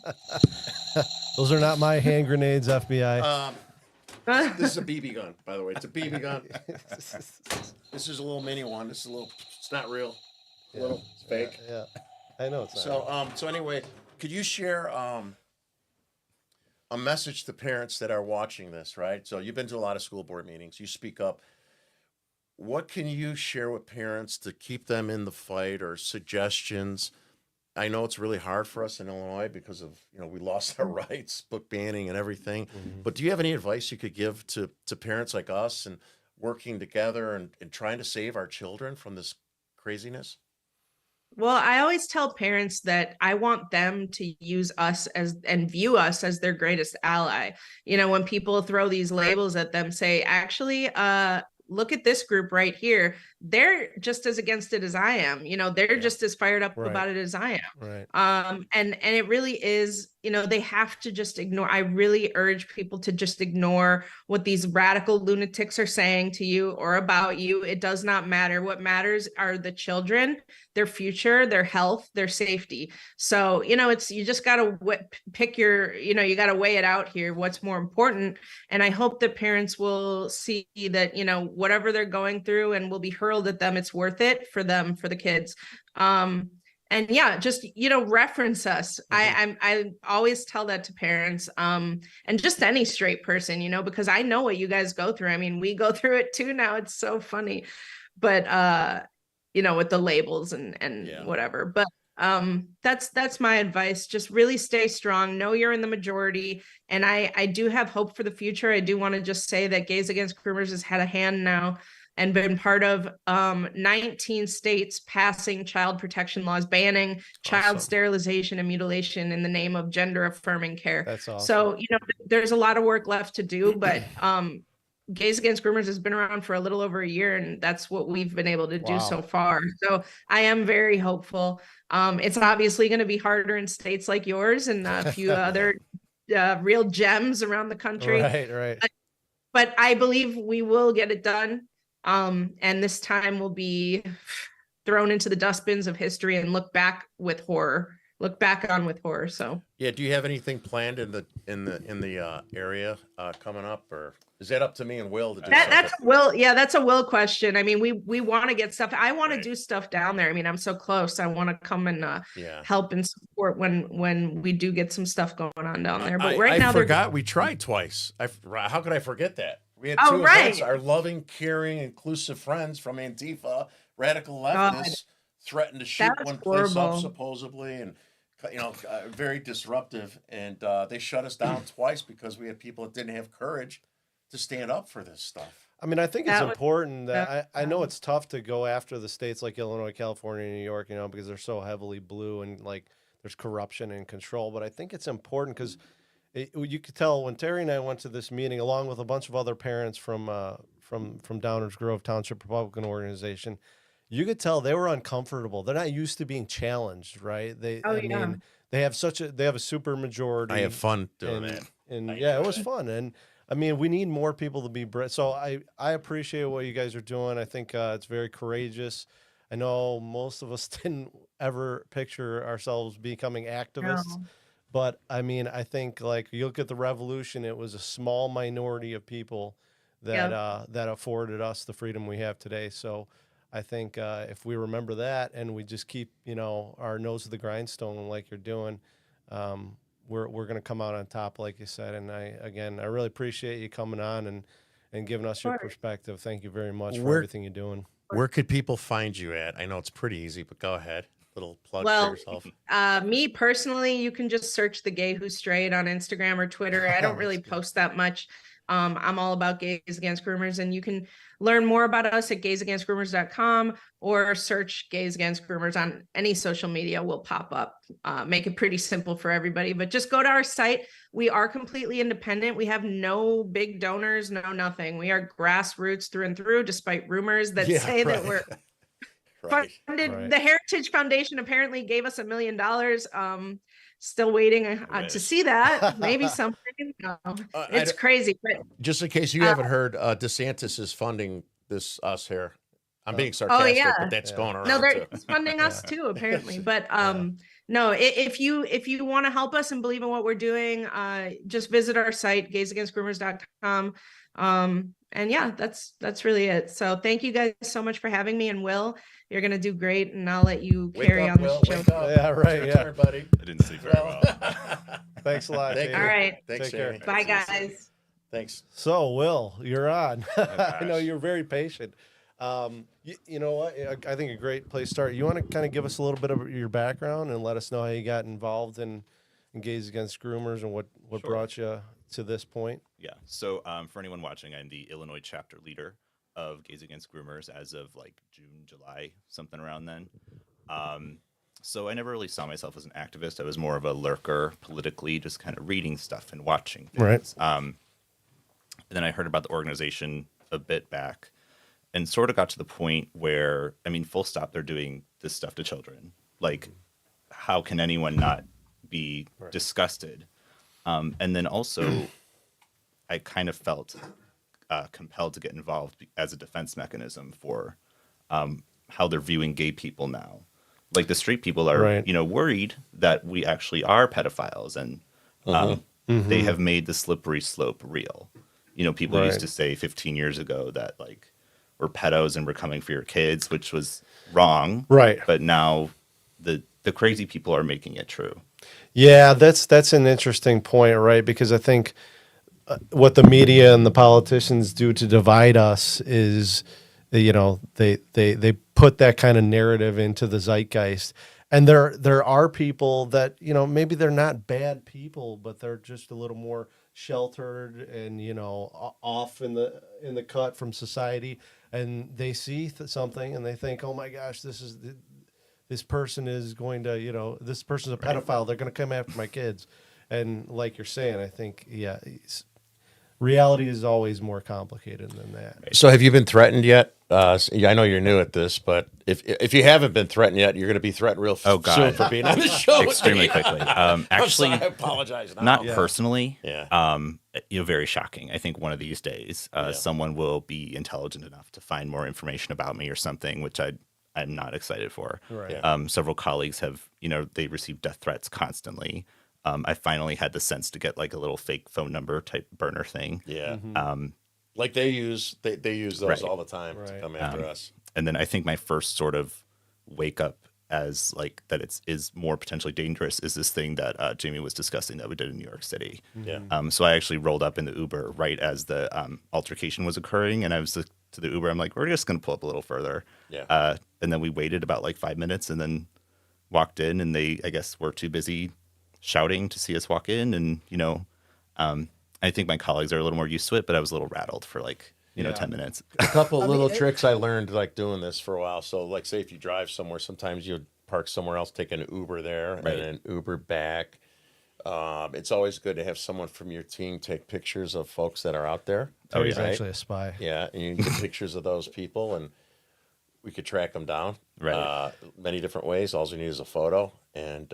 Those are not my hand grenades, FBI. This is a BB gun, by the way. It's a BB gun. This is a little mini one. It's not real. It's fake. Yeah. I know it's not. So, so anyway, could you share a message to parents that are watching this, right? So you've been to a lot of school board meetings. You speak up. What can you share with parents to keep them in the fight, or suggestions? I know it's really hard for us in Illinois because of, we lost our rights, book banning and everything. Mm-hmm. But do you have any advice you could give to parents like us and working together and trying to save our children from this craziness? Well, I always tell parents that I want them to use us as and view us as their greatest ally. You know, when people throw these labels at them, say, actually, look at this group right here. They're just as against it as I am. You know, they're just as fired up Right. about it as I am. Right. And it really is, you know, they have to just ignore. I really urge people to just ignore what these radical lunatics are saying to you or about you. It does not matter. What matters are the children, their future, their health, their safety. So, you know, you just got to pick your, you know, you got to weigh it out here. What's more important? And I hope that parents will see that, you know, whatever they're going through and will be hurled at them, it's worth it for them, for the kids. And yeah, just, you know, reference us. I always tell that to parents, and just any straight person, you know, because I know what you guys go through. I mean, we go through it too now. It's so funny, but you know, with the labels and whatever. But that's my advice. Just really stay strong. Know you're in the majority. And I do have hope for the future. I do want to just say that Gays Against Groomers has had a hand now and been part of 19 states passing child protection laws, banning child sterilization and mutilation in the name of gender affirming care. That's awesome. So, you know, there's a lot of work left to do, but Gays Against Groomers has been around for a little over a year, and that's what we've been able to do so far. So I am very hopeful. It's obviously going to be harder in states like yours and a few other real gems around the country. Right. But I believe we will get it done. And this time will be thrown into the dustbins of history and look back on with horror. So Yeah, do you have anything planned in the area coming up, or is that up to me and Will to do that's a Will question. I mean, we want to get stuff. I want to do stuff down there. I mean, I'm so close. I want to come and help and support when we do get some stuff going on down there. But right now, I forgot we tried twice. How could I forget that? We had two events. Our loving, caring, inclusive friends from Antifa, radical leftists, threatened to shoot one place up supposedly, and you know, very disruptive. And they shut us down twice because we had people that didn't have courage to stand up for this stuff. I mean, I think it's important that I know it's tough to go after the states like Illinois, California, New York, you know, because they're so heavily blue and like there's corruption and control. But I think it's important because you could tell when Terry and I went to this meeting, along with a bunch of other parents from Downers Grove Township Republican Organization, you could tell they were uncomfortable. They're not used to being challenged, right? They have a super majority. I have fun doing that. And it was fun. And I mean, we need more people to be so I appreciate what you guys are doing. I think it's very courageous. I know most of us didn't ever picture ourselves becoming activists. No. But I mean, I think like you look at the revolution, it was a small minority of people that that afforded us the freedom we have today. So I think if we remember that and we just keep, you know, our nose to the grindstone like you're doing, we're going to come out on top, like you said. And I really appreciate you coming on and giving us your perspective. Thank you very much for everything you're doing. Where could people find you at? I know it's pretty easy, but go ahead. Little plug for yourself. Me personally, you can just search The Gay Who's Straight on Instagram or Twitter. I don't really post that much. I'm all about Gays Against Groomers, and you can learn more about us at gaysagainstgroomers.com or search Gays Against Groomers on any social media will pop up. Make it pretty simple for everybody, but just go to our site. We are completely independent. We have no big donors, no nothing. We are grassroots through and through, despite rumors that say that we're funded. The Heritage Foundation apparently gave us $1 million. Still waiting to see that. Maybe something. It's crazy. But just in case you haven't heard, DeSantis is funding us here. I'm being sarcastic, but that's going around. No, they're funding us too, apparently. But no, if you want to help us and believe in what we're doing, just visit our site, gaysagainstgroomers.com. And yeah, that's really it. So thank you guys so much for having me. And Will, you're going to do great. And I'll let you carry on the show. Yeah, right. Yeah, buddy. I didn't sleep very well. Thanks a lot. All right. Thanks, Jaimee. Bye, guys. Thanks. So, Will, you're on. I know you're very patient. You know what? I think a great place to start. You want to kind of give us a little bit of your background and let us know how you got involved in Gays Against Groomers and what brought you to this point? Yeah. So for anyone watching, I'm the Illinois chapter leader of Gays Against Groomers as of like June, July, something around then. So I never really saw myself as an activist. I was more of a lurker politically, just kind of reading stuff and watching things. Right. And then I heard about the organization a bit back and sort of got to the point where, I mean, full stop, they're doing this stuff to children. Like, how can anyone not be disgusted? And then also, I kind of felt compelled to get involved as a defense mechanism for how they're viewing gay people now. Like the straight people are, worried that we actually are pedophiles, and they have made the slippery slope real. People used to say 15 years ago that like we're pedos and we're coming for your kids, which was wrong. Right. But now the crazy people are making it true. Yeah, that's an interesting point, right? Because I think what the media and the politicians do to divide us is, they put that kind of narrative into the zeitgeist. And there are people that, maybe they're not bad people, but they're just a little more sheltered and, off in the cut from society. And they see something and they think, oh my gosh, this person is going to, this person's a pedophile. They're going to come after my kids. And like you're saying, I think, reality is always more complicated than that. So have you been threatened yet? I know you're new at this, but if you haven't been threatened yet, you're going to be threatened real soon for being on the show. Extremely quickly. Actually, I apologize. Not personally. Yeah. Very shocking. I think one of these days, someone will be intelligent enough to find more information about me or something, which I'm not excited for. Right. Several colleagues have, they receive death threats constantly. I finally had the sense to get like a little fake phone number type burner thing. Yeah. Like they use those all the time to come after us. And then I think my first sort of wake up as like that is more potentially dangerous is this thing that Jaimee was discussing that we did in New York City. Yeah. So I actually rolled up in the Uber right as the altercation was occurring, and I was to the Uber. I'm like, we're just gonna pull up a little further. Yeah. And then we waited about like 5 minutes, and then walked in, and they I guess were too busy shouting to see us walk in, and I think my colleagues are a little more used to it, but I was a little rattled for like 10 minutes. A couple little tricks I learned like doing this for a while. So like say if you drive somewhere, sometimes you park somewhere else, take an Uber there and an Uber back. It's always good to have someone from your team take pictures of folks that are out there. He's actually a spy. Yeah, and you can get pictures of those people, and we could track them down many different ways. All you need is a photo, and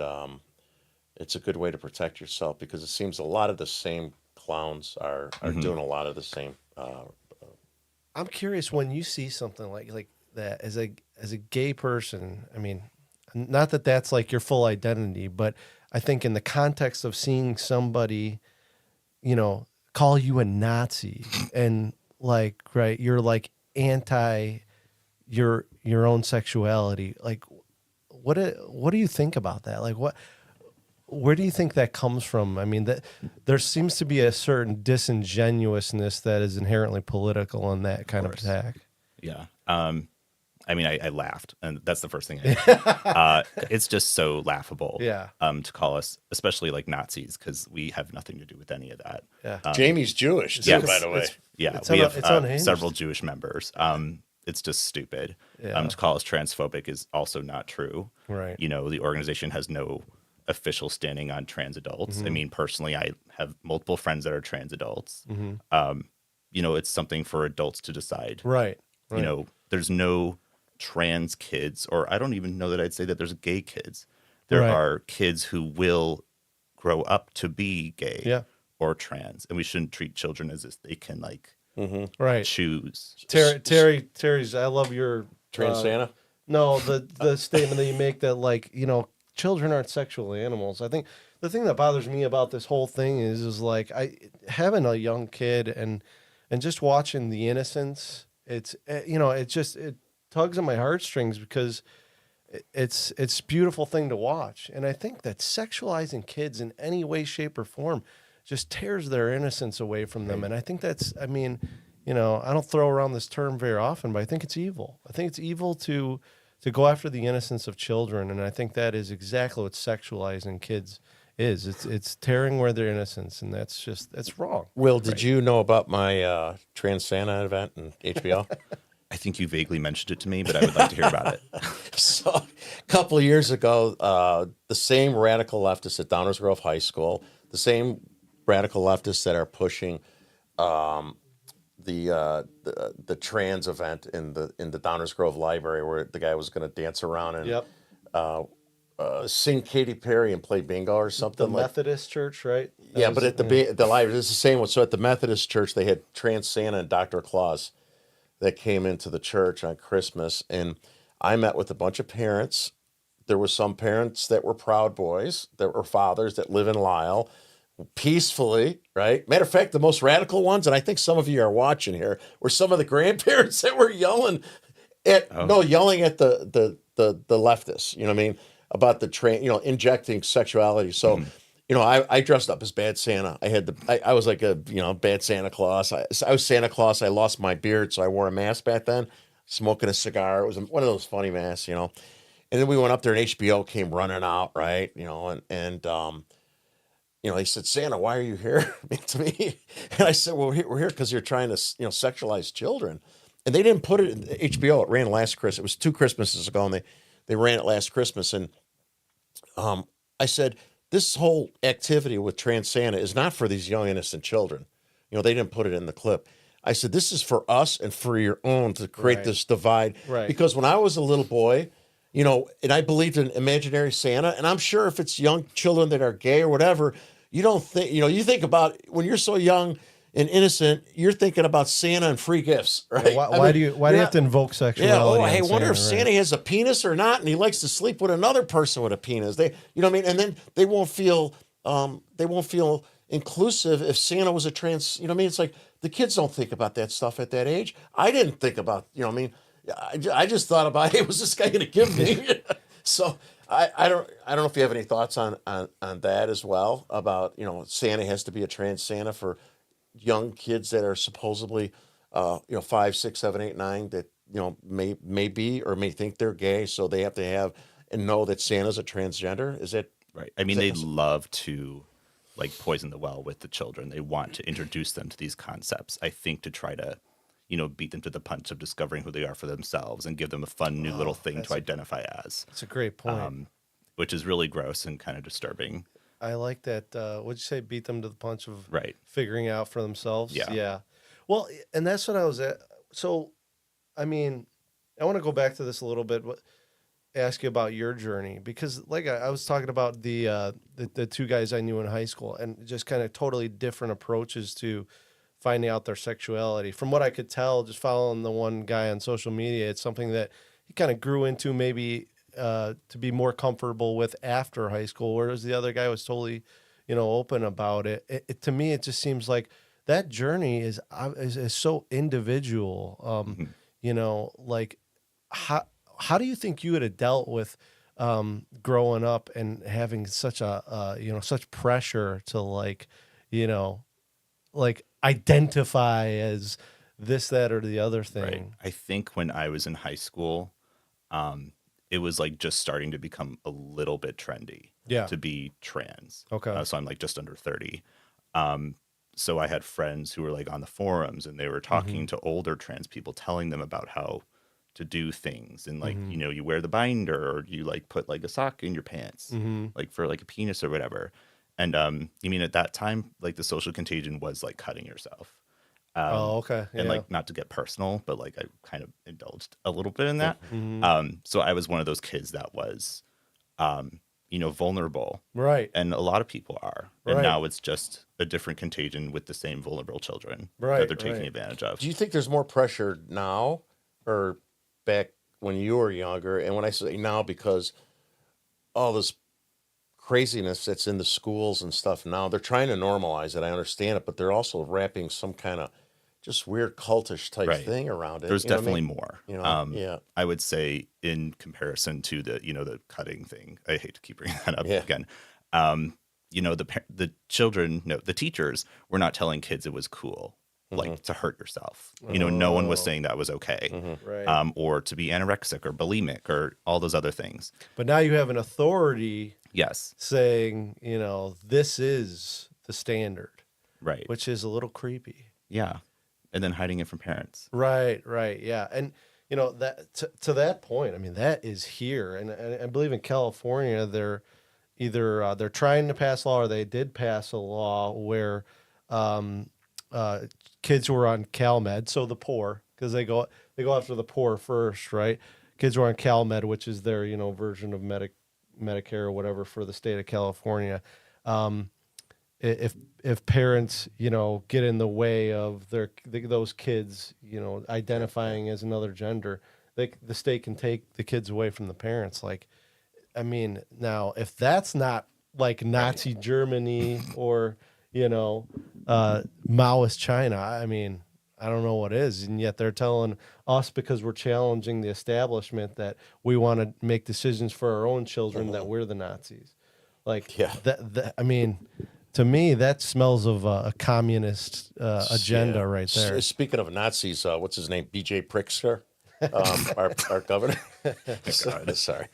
it's a good way to protect yourself because it seems a lot of the same clowns are doing a lot of the same. I'm curious when you see something like that as a gay person. I mean, not that that's like your full identity, but I think in the context of seeing somebody, call you a Nazi and you're like anti your own sexuality. Like, what do you think about that? Like, where do you think that comes from? I mean, there seems to be a certain disingenuousness that is inherently political in that kind of attack. Yeah. I mean, I laughed, and that's the first thing I did. It's just so laughable to call us, especially like Nazis, because we have nothing to do with any of that. Yeah. Jaimee's Jewish, too, by the way. We have several Jewish members. It's just stupid. To call us transphobic is also not true. Right. The organization has no official standing on trans adults. I mean, personally, I have multiple friends that are trans adults. It's something for adults to decide. Right. There's no trans kids, or I don't even know that I'd say that there's gay kids. There are kids who will grow up to be gay or trans, and we shouldn't treat children as if they can choose. Terry's. I love your Trans Santa. No, the statement that you make that children aren't sexual animals. I think the thing that bothers me about this whole thing is having a young kid and just watching the innocence. It's it tugs on my heartstrings because it's a beautiful thing to watch. And I think that sexualizing kids in any way, shape, or form just tears their innocence away from them. And I think that's, I don't throw around this term very often, but I think it's evil. I think it's evil to go after the innocence of children. And I think that is exactly what sexualizing kids is. It's tearing away their innocence, and that's wrong. Will, did Right. you know about my Trans Santa event in HBO? I think you vaguely mentioned it to me, but I would like to hear about it. So a couple of years ago, the same radical leftists at Downers Grove High School, the same radical leftists that are pushing the trans event in the Downers Grove Library, where the guy was going to dance around and Yep. sing Katy Perry and play bingo or The something like. Methodist church, right? Yeah, but at the library, it's the same one. So at the Methodist church, they had Trans Santa and Dr. Claus that came into the church on Christmas, and I met with a bunch of parents. There were some parents that were Proud Boys, that were fathers that live in Lisle peacefully, right? Matter of fact, the most radical ones, and I think some of you are watching here, were some of the grandparents that were yelling at yelling at the leftists. You know what I mean? About the injecting sexuality. So. I dressed up as Bad Santa. I was like a bad Santa Claus. I was Santa Claus. I lost my beard, so I wore a mask back then, smoking a cigar. It was one of those funny masks, And then we went up there, and HBO came running out, right? And he said, "Santa, why are you here?" to me, and I said, "Well, we're here because you're trying to sexualize children." And they didn't put it in HBO. It ran last Christmas. It was 2 Christmases ago, and they ran it last Christmas. And I said, this whole activity with Trans Santa is not for these young, innocent children. They didn't put it in the clip. I said, this is for us and for your own to create Right. this divide. Right. Because when I was a little boy, and I believed in imaginary Santa, and I'm sure if it's young children that are gay or whatever, you don't think, you think about when you're so young and innocent, you're thinking about Santa and free gifts, right? Why do you have to invoke sexuality? Yeah. Oh, on hey, wonder if Santa, right? Santa has a penis or not, and he likes to sleep with another person with a penis. You know what I mean? And then they won't feel inclusive if Santa was a trans. You know what I mean? It's like the kids don't think about that stuff at that age. I didn't think about. You know what I mean? I just thought about, hey, was this guy going to give me? So I don't know if you have any thoughts on that as well, about Santa has to be a trans Santa for young kids that are supposedly 5, 6, 7, 8, 9 that may be or may think they're gay, so they have to have and know that Santa's a transgender. Is it Right. I mean, they love to poison the well with the children. They want to introduce them to these concepts. I think to try to, beat them to the punch of discovering who they are for themselves and give them a fun new little thing to identify as. That's a great point. Which is really gross and kind of disturbing. I like that. What'd you say? Beat them to the punch of Right. figuring out for themselves. Yeah. Yeah. Well, and that's what I was at. So, I mean, I want to go back to this a little bit. Ask you about your journey, because like I was talking about the 2 guys I knew in high school, and just kind of totally different approaches to finding out their sexuality. From what I could tell, just following the one guy on social media, it's something that he kind of grew into, maybe to be more comfortable with after high school, whereas the other guy was totally, open about it. To me, it just seems like that journey is so individual. Like how do you think you would have dealt with growing up and having such such pressure to identify as this, that, or the other thing? Right. I think when I was in high school, it was just starting to become a little bit trendy to be trans. Okay. So I'm just under 30. So I had friends who were on the forums, and they were talking to older trans people, telling them about how to do things, and you wear the binder, or you put a sock in your pants, for a penis or whatever. And at that time, the social contagion was cutting yourself. Okay. And Yeah. not to get personal, but I kind of indulged a little bit in that. Mhm. So I was one of those kids that was, vulnerable, Right. and a lot of people are. And Right. now it's just a different contagion with the same vulnerable children Right, that they're taking right. advantage of. Do you think there's more pressure now or back when you were younger? And when I say now, because all this craziness that's in the schools and stuff now, they're trying to normalize it. I understand it, but they're also wrapping some kind of just weird cultish type Right. thing around it. There's you know what I definitely mean? more. Yeah. I would say in comparison to the the cutting thing. I hate to keep bringing that up Yeah. again. The children, no, the teachers were not telling kids it was cool, to hurt yourself. No one was Oh. saying that was okay. Right. Or to be anorexic or bulimic or all those other things. But now you have an authority Yes. saying, this is the standard, Right. which is a little creepy. Yeah. And then hiding it from parents. Right, yeah. And that to that point, I mean, that is here. And I believe in California they're either they're trying to pass a law or they did pass a law where kids who are on CalMed, so the poor, because they go after the poor first, right? Kids who are on CalMed, which is their version of Medicare or whatever for the state of California. If parents get in the way of those kids identifying as another gender, the state can take the kids away from the parents. Like, I mean, now if that's not like Nazi Germany or Maoist China, I mean, I don't know what is. And yet they're telling us, because we're challenging the establishment, that we want to make decisions for our own children, that we're the Nazis. Like, that I mean, to me, that smells of a communist agenda right there. Speaking of Nazis, what's his name? B.J. Pritzker, our governor. Sorry.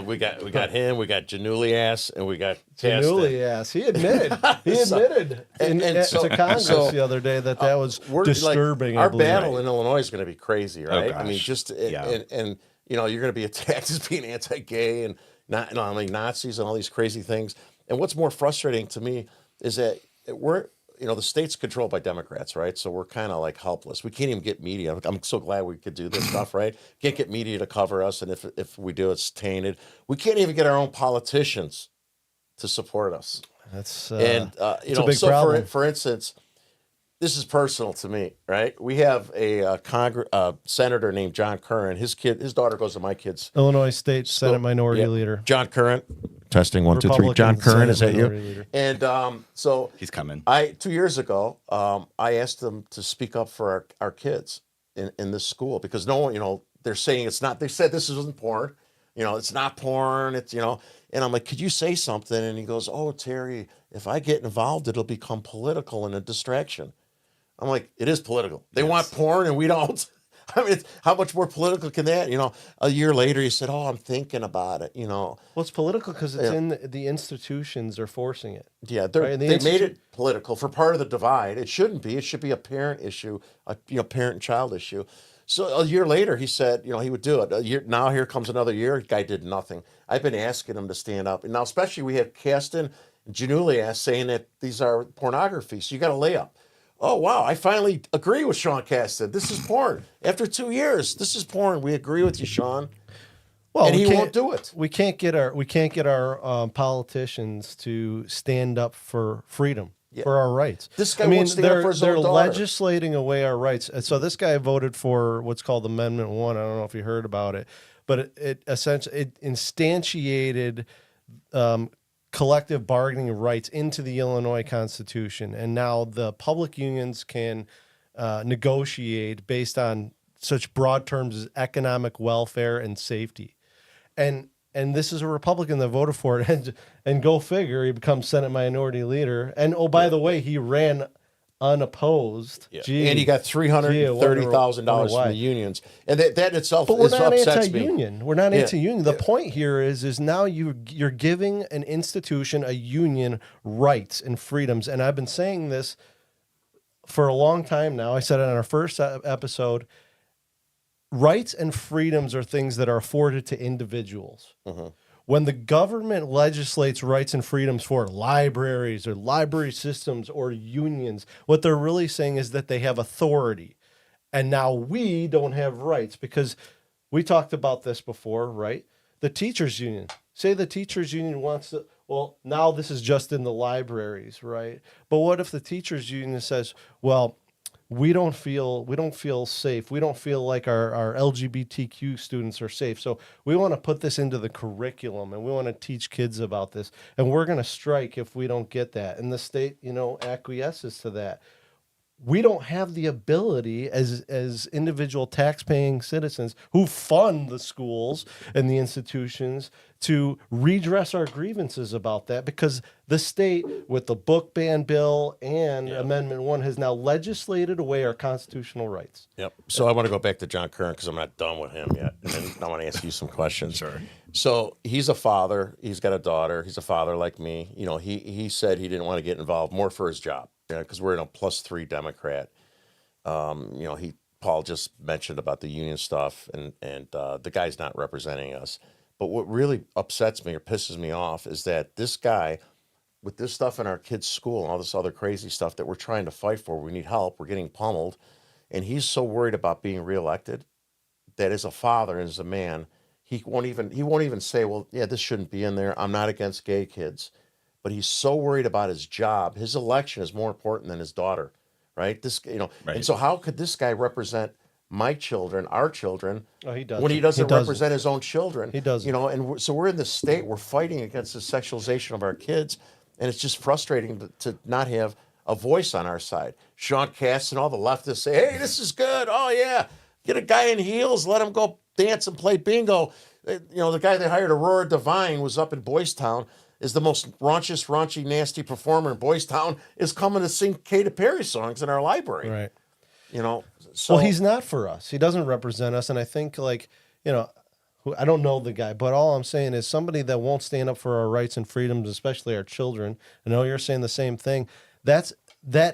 We got him. We got Janulias, and we got Janulias. He admitted. To Congress the other day that was disturbing. Our battle in Illinois is going to be crazy, right? I mean, just and you're going to be attacked as being anti-gay and not Nazis and all these crazy things. And what's more frustrating to me is that we're, the state's controlled by Democrats, right? So we're kind of like helpless. We can't even get media. I'm so glad we could do this stuff, right? Can't get media to cover us, and if we do, it's tainted. We can't even get our own politicians to support us. That's and it's a big problem. For instance, this is personal to me, right? We have a senator named John Curran. His daughter goes to my kids. Illinois State Senate Minority Leader. John Curran. Testing 1, 2, 3. John Curran, is that you? Leader. And so he's coming. 2 years ago, I asked them to speak up for our kids in this school, because no one, they're saying it's not. They said this isn't porn. It's not porn. It's and I'm like, could you say something? And he goes, oh, Terry, if I get involved, it'll become political and a distraction. I'm like, it is political. They want porn and we don't. I mean, how much more political can that? A year later, he said, oh, I'm thinking about it, Well, it's political because it's in the institutions are forcing it. Yeah, they made it political for part of the divide. It shouldn't be. It should be a parent issue, a parent and child issue. So a year later, he said, he would do it. Now here comes another year. The guy did nothing. I've been asking him to stand up. And now especially we have Kasten and Janulias saying that these are pornography. So you got to lay up. Oh, wow, I finally agree with Sean Kasten. This is porn. After 2 years, this is porn. We agree with you, Sean. Well, and he won't do it. We can't get our politicians to stand up for freedom, for our rights. This guy won't stand up for his own daughter. They're legislating away our rights. And so this guy voted for what's called Amendment 1. I don't know if you heard about it, but it essentially instantiated collective bargaining rights into the Illinois Constitution. And now the public unions can negotiate based on such broad terms as economic welfare and safety. And this is a Republican that voted for it. And go figure, he becomes Senate Minority Leader. And oh, by the way, he ran unopposed. Yeah. And he got $330,000 from the unions. And that itself but we're not upsets anti-union. me. We're not anti-union. The point here is now you're giving an institution, a union, rights and freedoms. And I've been saying this for a long time now. I said it on our first episode. Rights and freedoms are things that are afforded to individuals. Mm-hmm. When the government legislates rights and freedoms for libraries or library systems or unions, what they're really saying is that they have authority. And now we don't have rights, because we talked about this before, right? The teachers union. Say the teachers union wants to, well, now this is just in the libraries, right? But what if the teachers union says, well, we don't feel safe. We don't feel like our LGBTQ students are safe. So we want to put this into the curriculum and we want to teach kids about this. And we're going to strike if we don't get that. And the state, acquiesces to that. we don't have the ability as individual tax-paying citizens who fund the schools and the institutions to redress our grievances about that, because the state, with the book ban bill and Amendment 1, has now legislated away our constitutional rights. Yep. So I want to go back to John Curran because I'm not done with him yet, and then I want to ask you some questions. Sure. So he's a father. He's got a daughter. He's a father like me. You know, he said he didn't want to get involved more for his job, because we're in a +3 Democrat. You know, Paul just mentioned about the union stuff, and the guy's not representing us. But what really upsets me or pisses me off is that this guy, with this stuff in our kids' school and all this other crazy stuff that we're trying to fight for, we need help, we're getting pummeled, and he's so worried about being reelected that as a father and as a man, he won't even say, well, yeah, this shouldn't be in there. I'm not against gay kids. But he's so worried about his job. His election is more important than his daughter, right? Right. And so how could this guy represent my children, our children, He does when he doesn't represent his own children? He doesn't. You know, and so we're in this state, we're fighting against the sexualization of our kids, and it's just frustrating to not have a voice on our side. Sean Cass and all the leftists say, hey, this is good. Oh, yeah. Get a guy in heels, let him go dance and play bingo. You know, the guy they hired, Aurora Devine, was up in Boys Town, is the most raunchiest, raunchy, nasty performer in Boys Town, is coming to sing Katy Perry songs in our library. Right. You know, so. Well, he's not for us. He doesn't represent us. And I think, like, you know, I don't know the guy, but all I'm saying is somebody that won't stand up for our rights and freedoms, especially our children. I know you're saying the same thing. That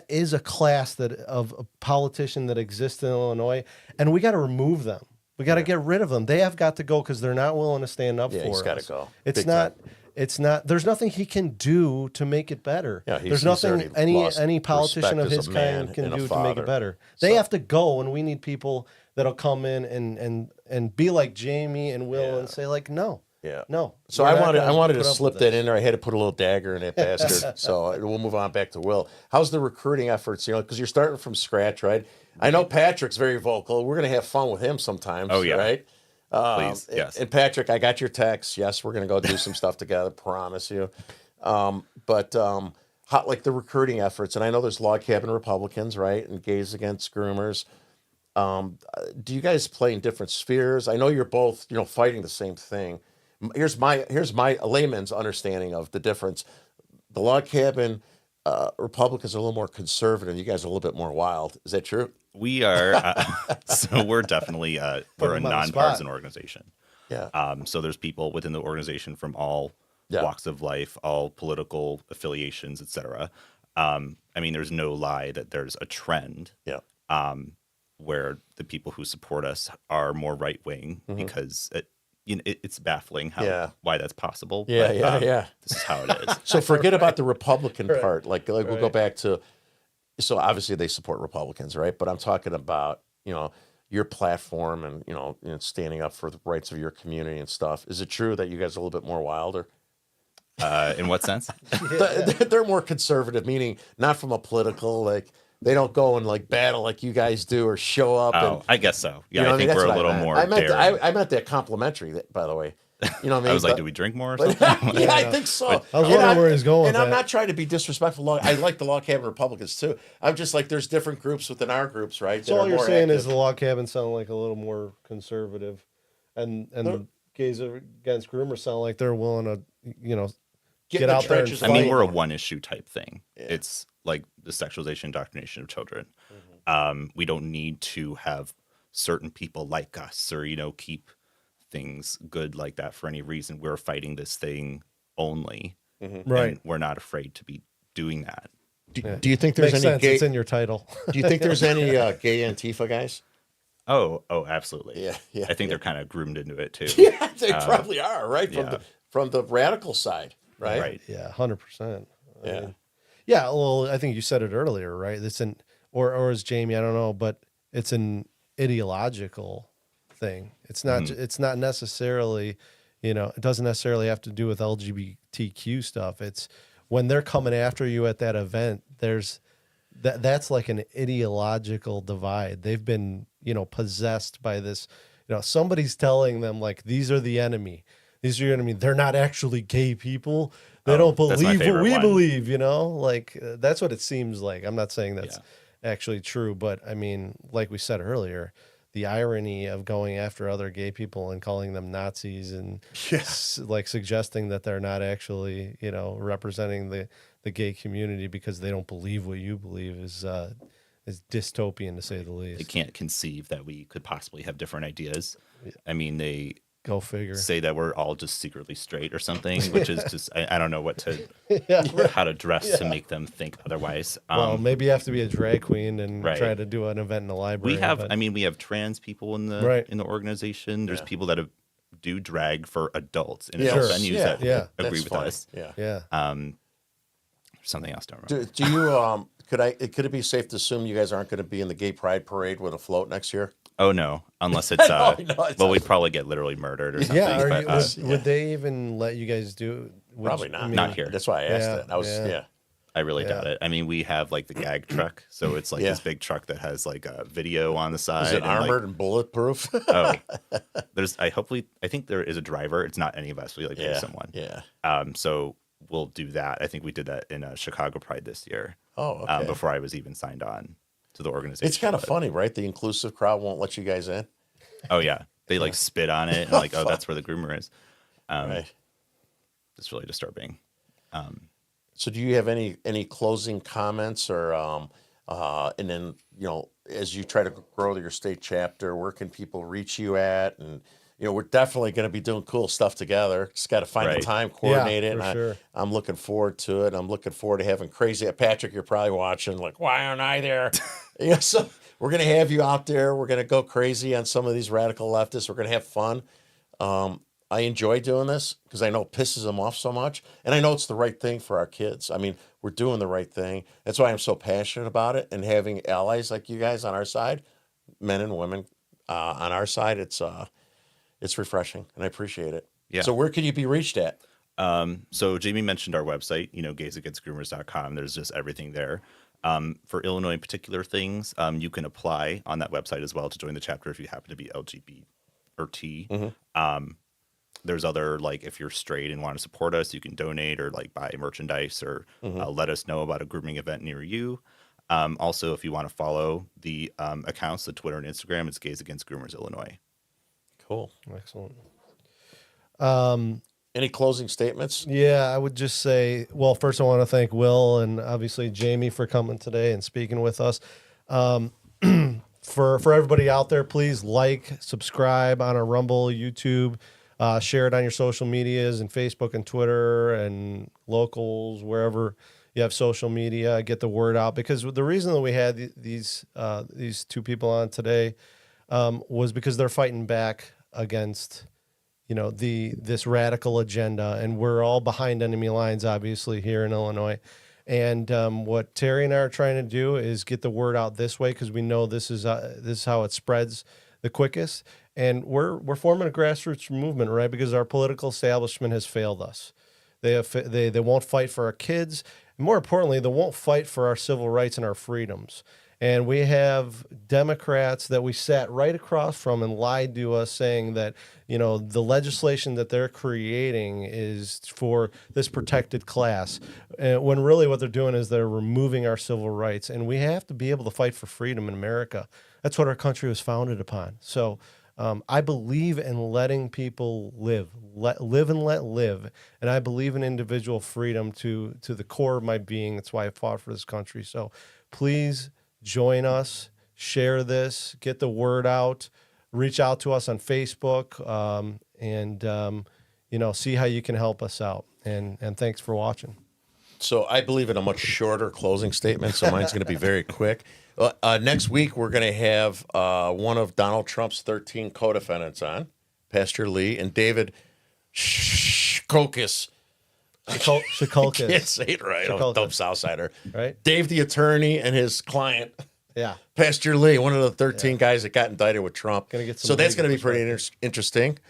is a class of a politician that exists in Illinois, and we got to remove them. We got to get rid of them. They have got to go because they're not willing to stand up for us. He's got to go. It's Big not. time. It's not. There's nothing he can do to make it better. Yeah, there's he's nothing already lost any politician respect of as his a man kind can and a do to make father. it better. They So- have to go, and we need people that'll come in and be like Jaimee and Will Yeah. and say, like, no, Yeah. no. So we're I not wanted gonna to put up slip with that this. in there. I had to put a little dagger in that bastard. So we'll move on back to Will. How's the recruiting efforts? You know, because you're starting from scratch, right? I know Patrick's very vocal. We're gonna have fun with him sometimes. Oh, yeah. Right. Please, yes. And Patrick, I got your text. Yes, we're gonna go do some stuff together. Promise you. How, like the recruiting efforts, and I know there's log cabin Republicans, right, and gays against groomers. Do you guys play in different spheres? I know you're both, you know, fighting the same thing. Here's my layman's understanding of the difference. The log cabin Republicans are a little more conservative. You guys are a little bit more wild. Is that true? We are. So we're definitely we're a him on the spot. nonpartisan organization. Yeah. So there's people within the organization from all Yeah. walks of life, all political affiliations, etc. I mean, there's no lie that there's a trend. Yeah. Where the people who support us are more right wing Mhm. because it's baffling Yeah. why that's possible. Yeah, but, yeah. This is how it is. So forget about the Republican Right. part. Like we'll go Right. back to. So obviously they support Republicans, right? But I'm talking about, you know, your platform and you know standing up for the rights of your community and stuff. Is it true that you guys are a little bit more wilder? In what sense? They're more conservative, meaning not from a political, like they don't go and like battle like you guys do or show up. Oh, and, I guess so. you Yeah, know what I mean? think That's we're a what little meant. more. I meant daring. I meant that complimentary. By the way, you know what I mean. I was like, But- do we drink more or but- something? yeah, I think so. But- I was And wondering where he's going And with I'm that. not trying to be disrespectful. I like the log cabin Republicans too. I'm just like, there's different groups within our groups, right? So that all are you're more saying is active. the log cabin sound like a little more conservative, and They're- the gays against groomers sound like they're willing to, you know, Get get in the out there and trenches I and mean, fight. we're a one issue type thing. Yeah. It's like the sexualization, indoctrination of children. Mm-hmm. We don't need to have certain people like us or, keep things good like that for any reason. We're fighting this thing only. Mhm. right. And we're not afraid to be doing that. Yeah. Do you think there's Makes any sense. gay? It's in your title. Do you think there's any gay Antifa guys? Oh, absolutely. Yeah. I think they're kind of groomed into it too. Yeah, they Uh, probably are, right? yeah. From the radical side, right? Right. Yeah, 100%. Yeah. Yeah. Well, I think you said it earlier, right? It's or as Jaimee, I don't know, but it's an ideological thing. It's not. It's not necessarily, it doesn't necessarily have to do with LGBTQ stuff. It's when they're coming after you at that event. That's like an ideological divide. They've been, possessed by this. Somebody's telling them like these are the enemy. These are your enemy. They're not actually gay people. They don't that's my believe what favorite we one. believe. Like that's what it seems like. I'm not saying that's actually true. But I mean, like we said earlier, the irony of going after other gay people and calling them Nazis and like suggesting that they're not actually, representing the gay community because they don't believe what you believe is dystopian, to say the least. They can't conceive that we could possibly have different ideas. I mean, they go figure. Say that we're all just secretly straight or something, which is just I don't know what to how to dress to make them think otherwise. Well, maybe you have to be a drag queen and try to do an event in the library. We have trans people in the organization. There's people that do drag for adults in adult venues that agree with us. Yeah. Something else, don't remember. Do you could it be safe to assume you guys aren't going to be in the gay pride parade with a float next year? Oh no, unless it's well, we'd probably get literally murdered or something. Yeah, would they even let you guys do? Probably not. Not here. That's why I asked it. I really doubt it. I mean, we have like the gag truck, so it's like this big truck that has like a video on the side. Is it armored and bulletproof? I think there is a driver. It's not any of us. We pay someone. Yeah. So we'll do that. I think we did that in Chicago Pride this year. Oh, okay. Before I was even signed on to the organization. It's kind of funny, right? The inclusive crowd won't let you guys in. Oh yeah, they spit on it and that's where the groomer is. Right. It's really disturbing. So do you have any closing comments or and then as you try to grow your state chapter, where can people reach you at? And we're definitely going to be doing cool stuff together. Just got to find the time, coordinate it. And sure. I'm looking forward to it. I'm looking forward to having crazy Patrick. You're probably watching like, why aren't I there? So we're going to have you out there. We're going to go crazy on some of these radical leftists. We're going to have fun. I enjoy doing this because I know it pisses them off so much. And I know it's the right thing for our kids. I mean, we're doing the right thing. That's why I'm so passionate about it. And having allies like you guys on our side, men and women on our side, it's refreshing, and I appreciate it. Yeah. So where can you be reached at? So Jaimee mentioned our website, gaysagainstgroomers.com. There's just everything there. For Illinois particular things, you can apply on that website as well to join the chapter if you happen to be LGBT or T. Mm-hmm. There's other, if you're straight and want to support us, you can donate or buy merchandise or let us know about a grooming event near you. Also, if you want to follow the accounts, the Twitter and Instagram, it's Gays Against Groomers Illinois. Cool. Excellent. Any closing statements? Yeah, I would just say, well, first I want to thank Will and obviously Jaimee for coming today and speaking with us. For everybody out there, please subscribe on our Rumble, YouTube, share it on your social medias and Facebook and Twitter and locals, wherever you have social media, get the word out. Because the reason that we had these two people on today was because they're fighting back against, this radical agenda, and we're all behind enemy lines, obviously, here in Illinois. And what Terry and I are trying to do is get the word out this way, because we know this is how it spreads the quickest. And we're forming a grassroots movement, right? Because our political establishment has failed us. They won't fight for our kids. And more importantly, they won't fight for our civil rights and our freedoms. And we have Democrats that we sat right across from and lied to us, saying that, the legislation that they're creating is for this protected class. When really what they're doing is they're removing our civil rights. And we have to be able to fight for freedom in America. That's what our country was founded upon. So I believe in letting people live and let live. And I believe in individual freedom to the core of my being. That's why I fought for this country. So please join us, share this, get the word out, reach out to us on Facebook, and see how you can help us out. And thanks for watching. So I believe in a much shorter closing statement, so mine's going to be very quick. Next week, we're going to have one of Donald Trump's 13 co-defendants on, Pastor Lee, and David Shkokas. Shikulkas. Can't say it right. I'm a dumb Southsider. Right. Dave, the attorney, and his client, Pastor Lee, one of the 13 guys that got indicted with Trump. So that's going to be pretty interesting.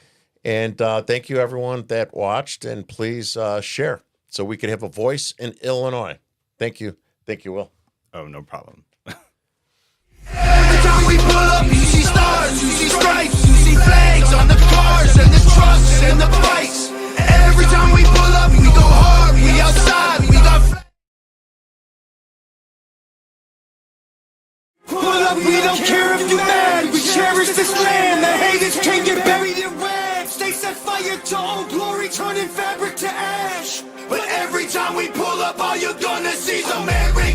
And thank you, everyone that watched. And please share so we can have a voice in Illinois. Thank you. Thank you, Will. Oh, no problem. Every time we pull up, you see stars, you see stripes, you see flags on the cars and the trucks and the bikes. Every time we pull up, we go hard, we outside, we got curse this land. The haters can't get buried in rags. They set fire to old glory, turning fabric to ash. But every time we pull up, all you're gonna see's a man with